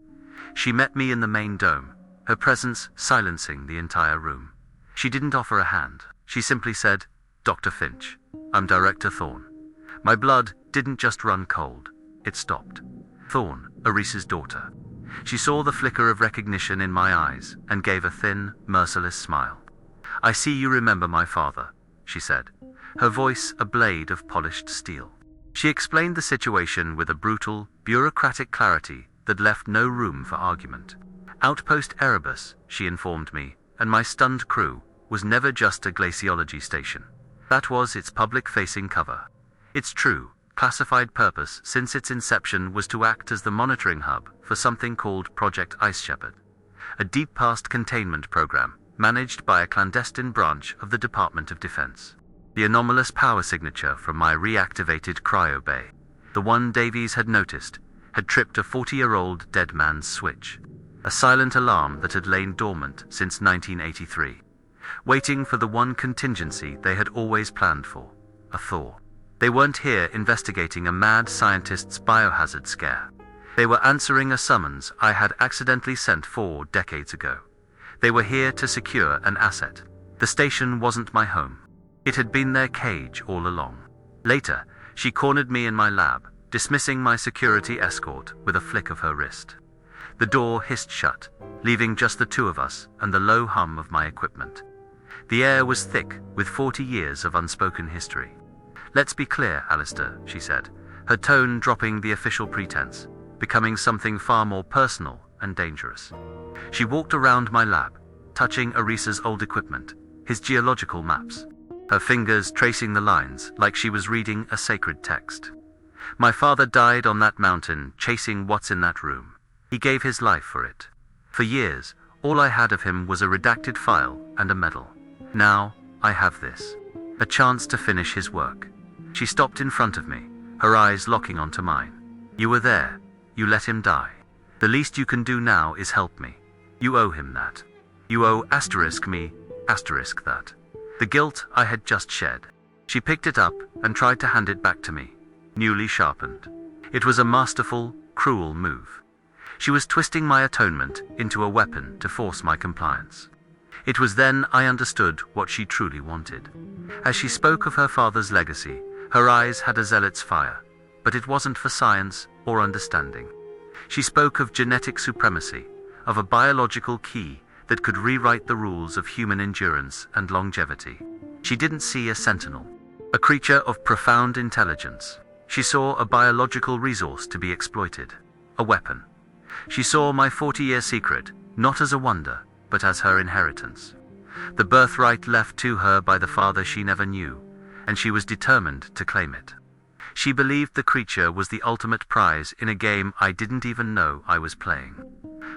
She met me in the main dome, her presence silencing the entire room. She didn't offer a hand. She simply said, "Dr. Finch, I'm Director Thawed." My blood didn't just run cold. It stopped. Thawed, Eris's daughter. She saw the flicker of recognition in my eyes and gave a thin, merciless smile. "I see you remember my father," she said, her voice a blade of polished steel. She explained the situation with a brutal, bureaucratic clarity that left no room for argument. Outpost Erebus, she informed me, and my stunned crew, was never just a glaciology station. That was its public-facing cover. Its true, classified purpose since its inception was to act as the monitoring hub for something called Project Ice Shepherd, a deep-past containment program managed by a clandestine branch of the Department of Defense. The anomalous power signature from my reactivated cryo bay, the one Davies had noticed, had tripped a 40-year-old dead man's switch, a silent alarm that had lain dormant since 1983, waiting for the one contingency they had always planned for, a thaw. They weren't here investigating a mad scientist's biohazard scare. They were answering a summons I had accidentally sent 4 decades ago. They were here to secure an asset. The station wasn't my home. It had been their cage all along. Later, she cornered me in my lab, dismissing my security escort with a flick of her wrist. The door hissed shut, leaving just the 2 of us and the low hum of my equipment. The air was thick with 40 years of unspoken history. "Let's be clear, Alistair," she said, her tone dropping the official pretense. becoming something far more personal and dangerous. She walked around my lab, touching Arisa's old equipment, his geological maps, her fingers tracing the lines like she was reading a sacred text. My father died on that mountain chasing what's in that room. He gave his life for it. For years, all I had of him was a redacted file and a medal. Now, I have this. A chance to finish his work. She stopped in front of me, her eyes locking onto mine. You were there. You let him die. The least you can do now is help me. You owe him that. You owe *me, *that. The guilt I had just shed. She picked it up and tried to hand it back to me, newly sharpened. It was a masterful, cruel move. She was twisting my atonement into a weapon to force my compliance. It was then I understood what she truly wanted. As she spoke of her father's legacy, her eyes had a zealot's fire, but it wasn't for science or understanding. She spoke of genetic supremacy, of a biological key that could rewrite the rules of human endurance and longevity. She didn't see a sentinel, a creature of profound intelligence. She saw a biological resource to be exploited, a weapon. She saw my 40-year secret, not as a wonder, but as her inheritance. The birthright left to her by the father she never knew, and she was determined to claim it. She believed the creature was the ultimate prize in a game I didn't even know I was playing.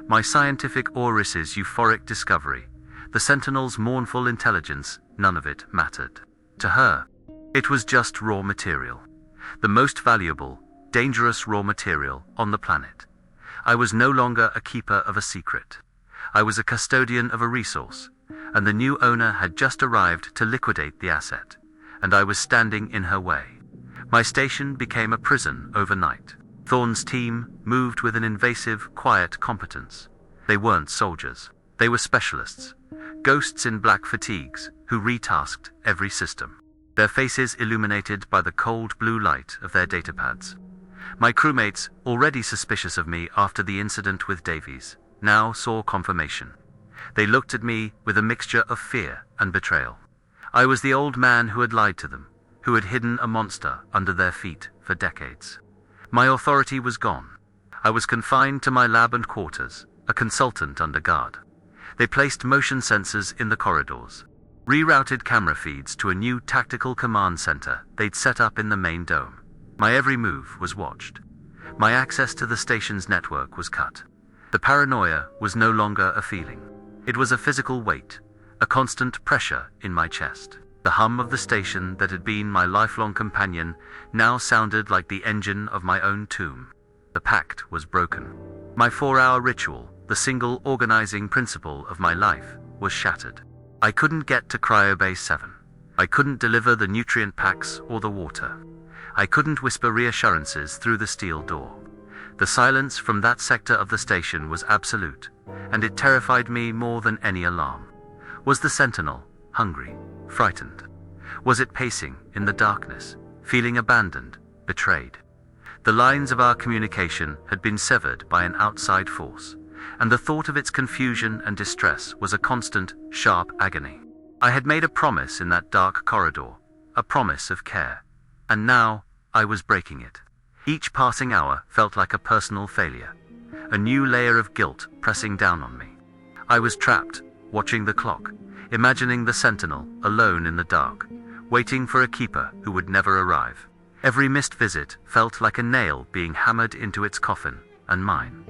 My scientific Oris's euphoric discovery, the Sentinel's mournful intelligence, none of it mattered. To her, it was just raw material. The most valuable, dangerous raw material on the planet. I was no longer a keeper of a secret. I was a custodian of a resource, and the new owner had just arrived to liquidate the asset, and I was standing in her way. My station became a prison overnight. Thorne's team moved with an invasive, quiet competence. They weren't soldiers. They were specialists. Ghosts in black fatigues, who retasked every system. Their faces illuminated by the cold blue light of their datapads. My crewmates, already suspicious of me after the incident with Davies, now saw confirmation. They looked at me with a mixture of fear and betrayal. I was the old man who had lied to them, who had hidden a monster under their feet for decades. My authority was gone. I was confined to my lab and quarters, a consultant under guard. They placed motion sensors in the corridors, rerouted camera feeds to a new tactical command center they'd set up in the main dome. My every move was watched. My access to the station's network was cut. The paranoia was no longer a feeling. It was a physical weight, a constant pressure in my chest. The hum of the station that had been my lifelong companion now sounded like the engine of my own tomb. The pact was broken. My 4-hour ritual, the single organizing principle of my life, was shattered. I couldn't get to Cryobase 7. I couldn't deliver the nutrient packs or the water. I couldn't whisper reassurances through the steel door. The silence from that sector of the station was absolute, and it terrified me more than any alarm. Was the Sentinel hungry, frightened? Was it pacing in the darkness, feeling abandoned, betrayed? The lines of our communication had been severed by an outside force, and the thought of its confusion and distress was a constant, sharp agony. I had made a promise in that dark corridor, a promise of care, and now I was breaking it. Each passing hour felt like a personal failure, a new layer of guilt pressing down on me. I was trapped, watching the clock, imagining the Sentinel alone in the dark, waiting for a keeper who would never arrive. Every missed visit felt like a nail being hammered into its coffin, and mine.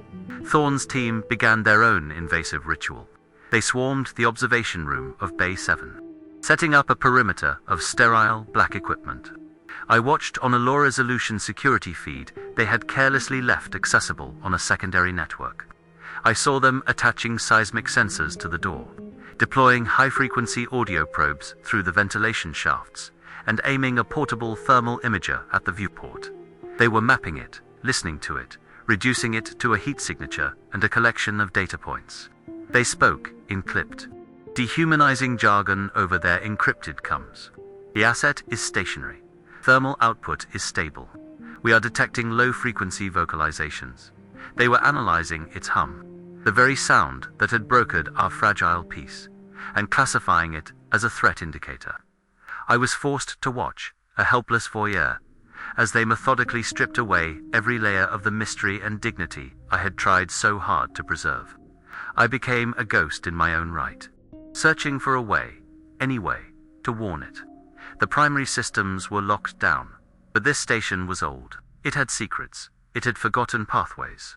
Thorne's team began their own invasive ritual. They swarmed the observation room of Bay 7, setting up a perimeter of sterile, black equipment. I watched on a low-resolution security feed they had carelessly left accessible on a secondary network. I saw them attaching seismic sensors to the door, deploying high-frequency audio probes through the ventilation shafts, and aiming a portable thermal imager at the viewport. They were mapping it, listening to it, reducing it to a heat signature and a collection of data points. They spoke in clipped, dehumanizing jargon over their encrypted comms. The asset is stationary. Thermal output is stable. We are detecting low-frequency vocalizations. They were analyzing its hum, the very sound that had brokered our fragile peace, and classifying it as a threat indicator. I was forced to watch, a helpless voyeur, as they methodically stripped away every layer of the mystery and dignity I had tried so hard to preserve. I became a ghost in my own right, searching for a way, any way, to warn it. The primary systems were locked down, but this station was old. It had secrets. It had forgotten pathways.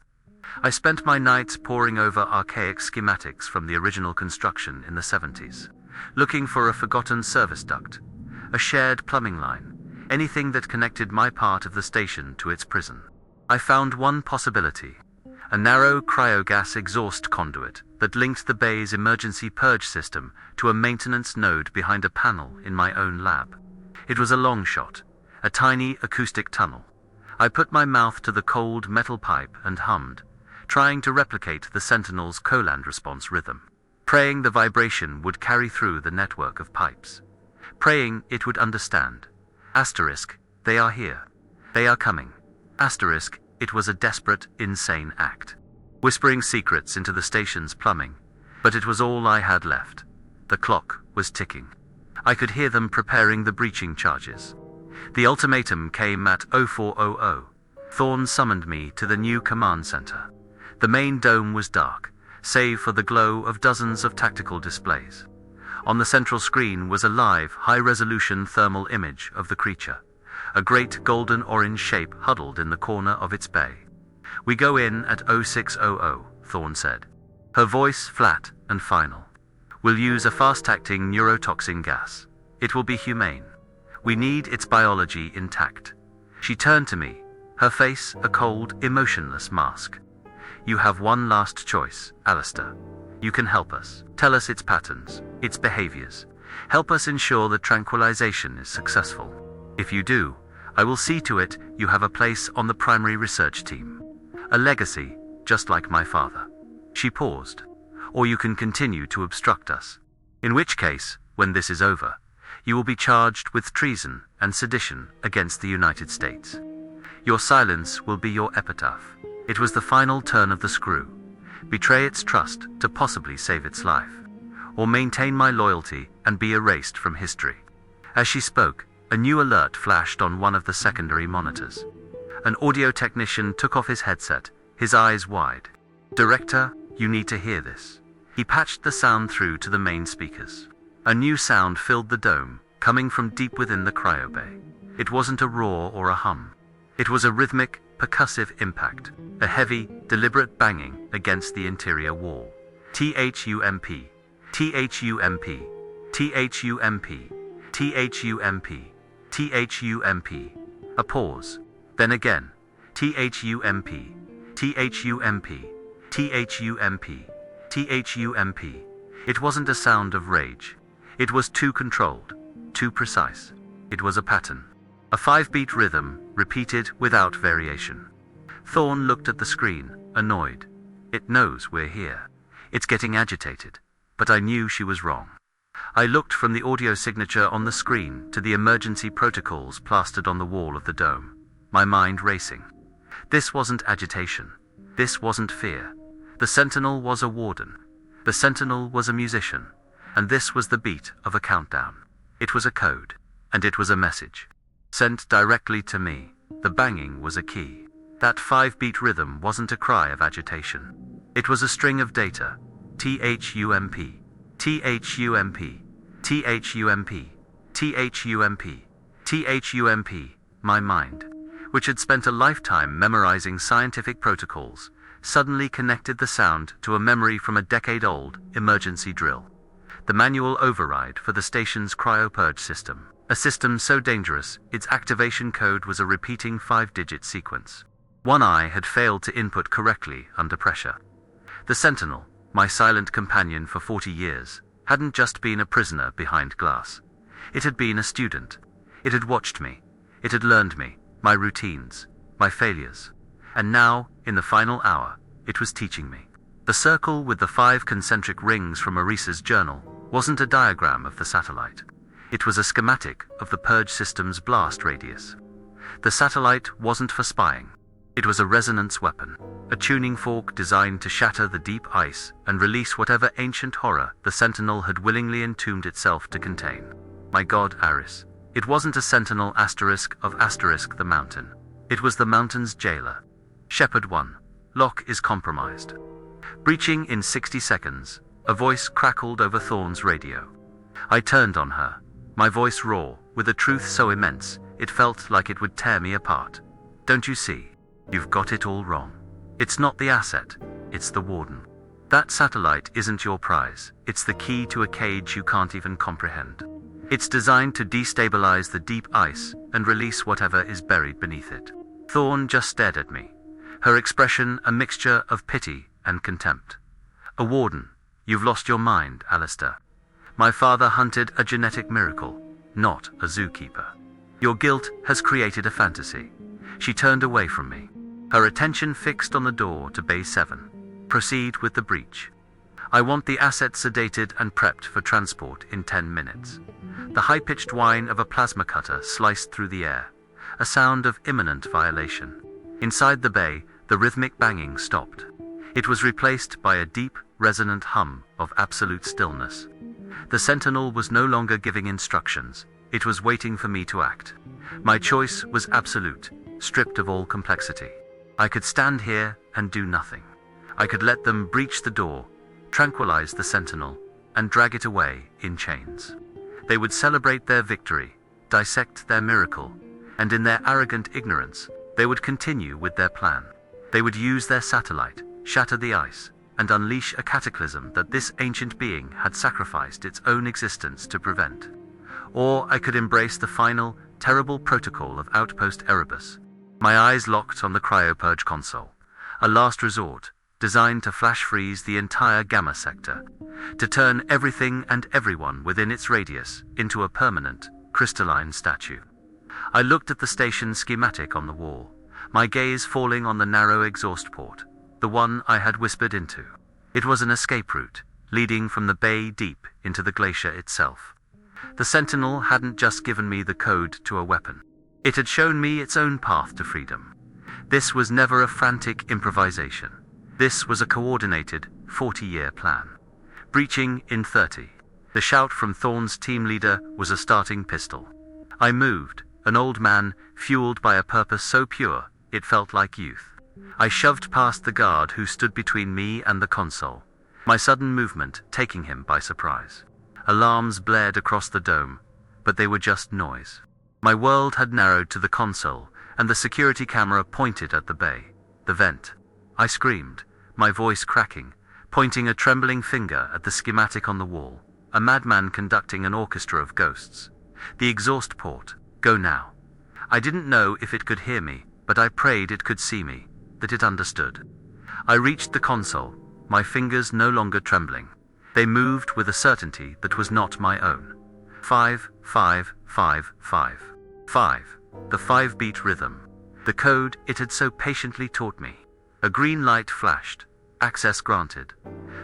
I spent my nights poring over archaic schematics from the original construction in the 70s, looking for a forgotten service duct, a shared plumbing line, anything that connected my part of the station to its prison. I found one possibility, a narrow cryogas exhaust conduit that linked the bay's emergency purge system to a maintenance node behind a panel in my own lab. It was a long shot, a tiny acoustic tunnel. I put my mouth to the cold metal pipe and hummed, trying to replicate the Sentinel's Coland response rhythm, praying the vibration would carry through the network of pipes, praying it would understand. Asterisk, they are here. They are coming. Asterisk, it was a desperate, insane act, whispering secrets into the station's plumbing, but it was all I had left. The clock was ticking. I could hear them preparing the breaching charges. The ultimatum came at 0400. Thawed summoned me to the new command center. The main dome was dark, save for the glow of dozens of tactical displays. On the central screen was a live, high-resolution thermal image of the creature, a great golden-orange shape huddled in the corner of its bay. "We go in at 0600, Thawed said, her voice flat and final. "We'll use a fast-acting neurotoxin gas. It will be humane. We need its biology intact." She turned to me, her face a cold, emotionless mask. "You have one last choice, Alistair. You can help us. Tell us its patterns, its behaviors. Help us ensure that tranquilization is successful. If you do, I will see to it you have a place on the primary research team. A legacy, just like my father." She paused. "Or you can continue to obstruct us. In which case, when this is over, you will be charged with treason and sedition against the United States. Your silence will be your epitaph." It was the final turn of the screw. Betray its trust to possibly save its life, or maintain my loyalty and be erased from history. As she spoke, a new alert flashed on one of the secondary monitors. An audio technician took off his headset, his eyes wide. "Director, you need to hear this." He patched the sound through to the main speakers. A new sound filled the dome, coming from deep within the cryobay. It wasn't a roar or a hum. It was a rhythmic, percussive impact, a heavy, deliberate banging against the interior wall. THUMP, THUMP, THUMP, THUMP, THUMP. A pause. Then again. THUMP, THUMP, THUMP, THUMP. It wasn't a sound of rage. It was too controlled, too precise. It was a pattern. A 5-beat rhythm, repeated without variation. Thawed looked at the screen, annoyed. It knows we're here. It's getting agitated. But I knew she was wrong. I looked from the audio signature on the screen to the emergency protocols plastered on the wall of the dome, my mind racing. This wasn't agitation. This wasn't fear. The Sentinel was a warden. The Sentinel was a musician. And this was the beat of a countdown. It was a code. And it was a message. Sent directly to me. The banging was a key. That 5-beat rhythm wasn't a cry of agitation. It was a string of data. THUMP, THUMP, THUMP, THUMP, THUMP. My mind, which had spent a lifetime memorizing scientific protocols, suddenly connected the sound to a memory from a decade-old emergency drill. The manual override for the station's cryopurge system. A system so dangerous, its activation code was a repeating 5-digit sequence. One eye had failed to input correctly under pressure. The Sentinel, my silent companion for 40 years, hadn't just been a prisoner behind glass. It had been a student. It had watched me. It had learned me, my routines, my failures. And now, in the final hour, it was teaching me. The circle with the 5 concentric rings from Arisa's journal wasn't a diagram of the satellite. It was a schematic of the purge system's blast radius. The satellite wasn't for spying. It was a resonance weapon, a tuning fork designed to shatter the deep ice and release whatever ancient horror the Sentinel had willingly entombed itself to contain. My God, Aris, It wasn't a sentinel asterisk of asterisk the mountain. It was the mountain's jailer. Shepherd 1. Lock is compromised. Breaching in 60 seconds, a voice crackled over Thorne's radio. I turned on her, my voice raw, with a truth so immense, it felt like it would tear me apart. Don't you see? You've got it all wrong. It's not the asset, it's the warden. That satellite isn't your prize, it's the key to a cage you can't even comprehend. It's designed to destabilize the deep ice and release whatever is buried beneath it. Thorne just stared at me, her expression a mixture of pity and contempt. A warden, you've lost your mind, Alistair. My father hunted a genetic miracle, not a zookeeper. Your guilt has created a fantasy. She turned away from me, her attention fixed on the door to Bay 7. Proceed with the breach. I want the asset sedated and prepped for transport in 10 minutes. The high-pitched whine of a plasma cutter sliced through the air, a sound of imminent violation. Inside the bay, the rhythmic banging stopped. It was replaced by a deep, resonant hum of absolute stillness. The sentinel was no longer giving instructions, it was waiting for me to act. My choice was absolute, stripped of all complexity. I could stand here and do nothing. I could let them breach the door, tranquilize the sentinel, and drag it away in chains. They would celebrate their victory, dissect their miracle, and in their arrogant ignorance, they would continue with their plan. They would use their satellite, shatter the ice, and unleash a cataclysm that this ancient being had sacrificed its own existence to prevent. Or I could embrace the final, terrible protocol of Outpost Erebus. My eyes locked on the cryopurge console, a last resort, designed to flash freeze the entire Gamma sector, to turn everything and everyone within its radius into a permanent, crystalline statue. I looked at the station schematic on the wall, my gaze falling on the narrow exhaust port, the one I had whispered into. It was an escape route, leading from the bay deep into the glacier itself. The Sentinel hadn't just given me the code to a weapon. It had shown me its own path to freedom. This was never a frantic improvisation. This was a coordinated, 40-year plan. Breaching in 30. The shout from Thorne's team leader was a starting pistol. I moved, an old man, fueled by a purpose so pure, it felt like youth. I shoved past the guard who stood between me and the console, my sudden movement taking him by surprise. Alarms blared across the dome, but they were just noise. My world had narrowed to the console, and the security camera pointed at the bay, the vent. I screamed, my voice cracking, pointing a trembling finger at the schematic on the wall, a madman conducting an orchestra of ghosts. The exhaust port, go now. I didn't know if it could hear me, but I prayed it could see me, that it understood. I reached the console, my fingers no longer trembling. They moved with a certainty that was not my own. 5, 5, 5, 5. 5. The 5-beat rhythm. The code it had so patiently taught me. A green light flashed. Access granted.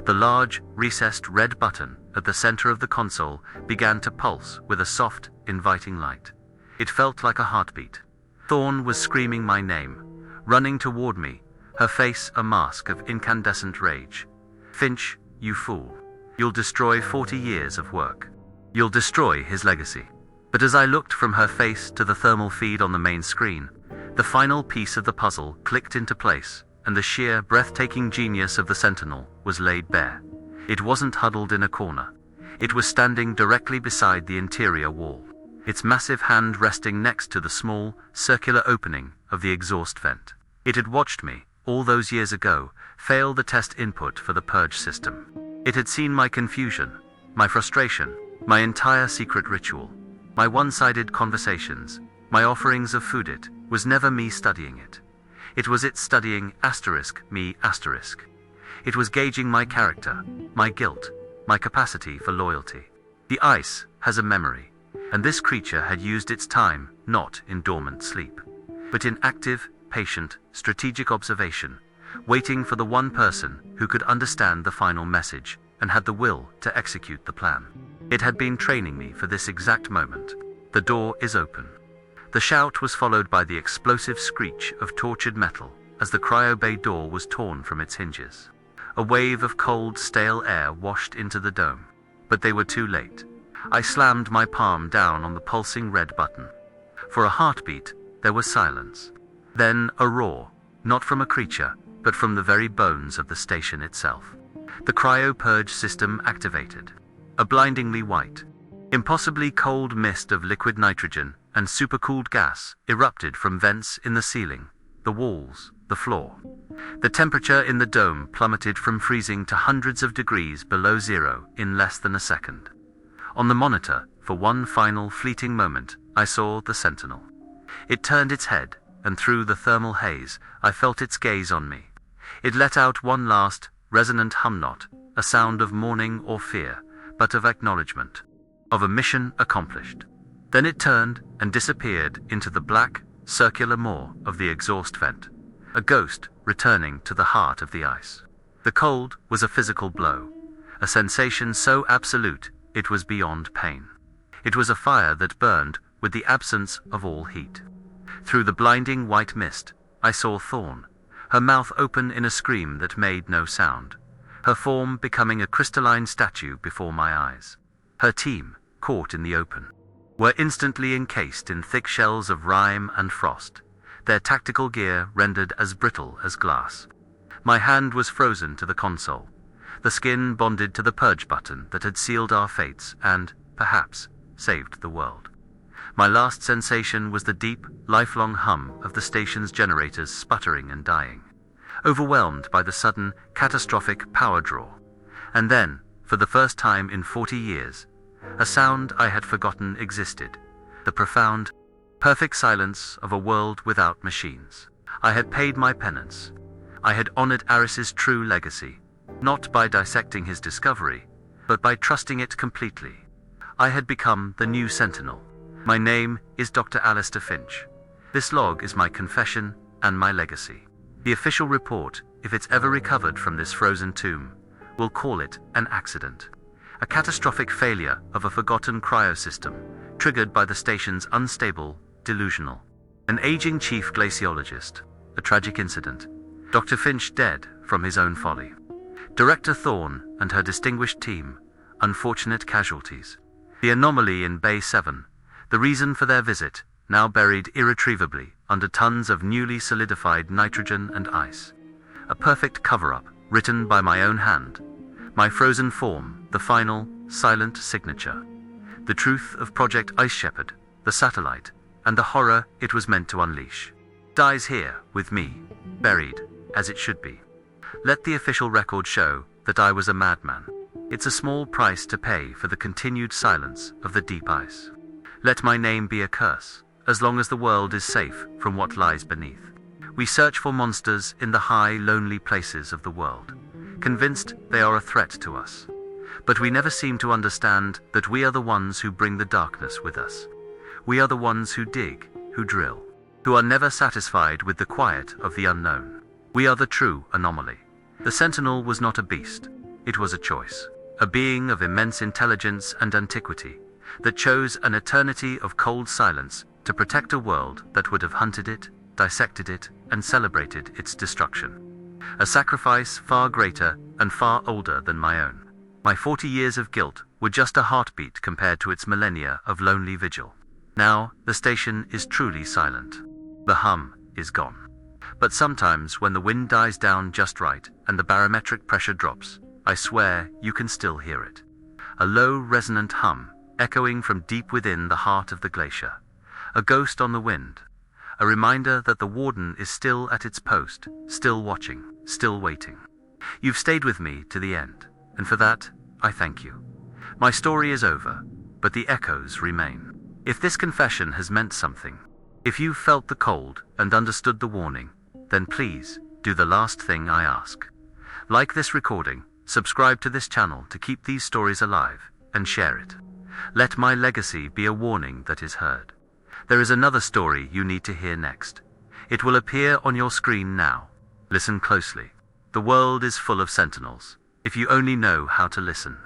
The large, recessed red button at the center of the console began to pulse with a soft, inviting light. It felt like a heartbeat. Thorne was screaming my name, running toward me, her face a mask of incandescent rage. Finch, you fool. You'll destroy 40 years of work. You'll destroy his legacy. But as I looked from her face to the thermal feed on the main screen, the final piece of the puzzle clicked into place, and the sheer, breathtaking genius of the Sentinel was laid bare. It wasn't huddled in a corner. It was standing directly beside the interior wall, its massive hand resting next to the small, circular opening of the exhaust vent. It had watched me, all those years ago, fail the test input for the purge system. It had seen my confusion, my frustration, my entire secret ritual, my one-sided conversations, my offerings of food. It was never me studying it. It was it studying me. It was gauging my character, my guilt, my capacity for loyalty. The ice has a memory, and this creature had used its time not in dormant sleep, but in active, patient, strategic observation, waiting for the one person who could understand the final message and had the will to execute the plan. It had been training me for this exact moment. The door is open. The shout was followed by the explosive screech of tortured metal as the cryo-bay door was torn from its hinges. A wave of cold, stale air washed into the dome, but they were too late. I slammed my palm down on the pulsing red button. For a heartbeat, there was silence. Then a roar, not from a creature, but from the very bones of the station itself. The cryo-purge system activated. A blindingly white, impossibly cold mist of liquid nitrogen and supercooled gas erupted from vents in the ceiling, the walls, the floor. The temperature in the dome plummeted from freezing to hundreds of degrees below zero in less than a second. On the monitor, for one final fleeting moment, I saw the Sentinel. It turned its head, and through the thermal haze, I felt its gaze on me. It let out one last, resonant hum, not a sound of mourning or fear, but of acknowledgement, of a mission accomplished. Then it turned and disappeared into the black, circular maw of the exhaust vent, a ghost returning to the heart of the ice. The cold was a physical blow, a sensation so absolute it was beyond pain. It was a fire that burned with the absence of all heat. Through the blinding white mist, I saw Thawed, her mouth open in a scream that made no sound, her form becoming a crystalline statue before my eyes. Her team, caught in the open, were instantly encased in thick shells of rime and frost, their tactical gear rendered as brittle as glass. My hand was frozen to the console, the skin bonded to the purge button that had sealed our fates and, perhaps, saved the world. My last sensation was the deep, lifelong hum of the station's generators sputtering and dying, overwhelmed by the sudden, catastrophic power draw. And then, for the first time in 40 years, a sound I had forgotten existed, the profound, perfect silence of a world without machines. I had paid my penance. I had honored Aris's true legacy, not by dissecting his discovery, but by trusting it completely. I had become the new Sentinel. My name is Dr. Alistair Finch. This log is my confession and my legacy. The official report, if it's ever recovered from this frozen tomb, will call it an accident. A catastrophic failure of a forgotten cryosystem, triggered by the station's unstable, delusional. An aging chief glaciologist. A tragic incident. Dr. Finch dead from his own folly. Director Thawed and her distinguished team, unfortunate casualties. The anomaly in Bay 7, the reason for their visit, now buried irretrievably under tons of newly solidified nitrogen and ice. A perfect cover-up, written by my own hand. My frozen form, the final, silent signature. The truth of Project Ice Shepherd, the satellite, and the horror it was meant to unleash. Dies here, with me, buried, as it should be. Let the official record show that I was a madman. It's a small price to pay for the continued silence of the deep ice. Let my name be a curse, as long as the world is safe from what lies beneath. We search for monsters in the high, lonely places of the world, convinced they are a threat to us. But we never seem to understand that we are the ones who bring the darkness with us. We are the ones who dig, who drill, who are never satisfied with the quiet of the unknown. We are the true anomaly. The Sentinel was not a beast. It was a choice. A being of immense intelligence and antiquity, that chose an eternity of cold silence to protect a world that would have hunted it, dissected it, and celebrated its destruction. A sacrifice far greater and far older than my own. My 40 years of guilt were just a heartbeat compared to its millennia of lonely vigil. Now, the station is truly silent. The hum is gone. But sometimes when the wind dies down just right and the barometric pressure drops, I swear you can still hear it. A low, resonant hum, echoing from deep within the heart of the glacier. A ghost on the wind. A reminder that the warden is still at its post, still watching, still waiting. You've stayed with me to the end, and for that, I thank you. My story is over, but the echoes remain. If this confession has meant something, if you felt the cold and understood the warning, then please, do the last thing I ask. Like this recording, subscribe to this channel to keep these stories alive, and share it. Let my legacy be a warning that is heard. There is another story you need to hear next. It will appear on your screen now. Listen closely. The world is full of sentinels, if you only know how to listen.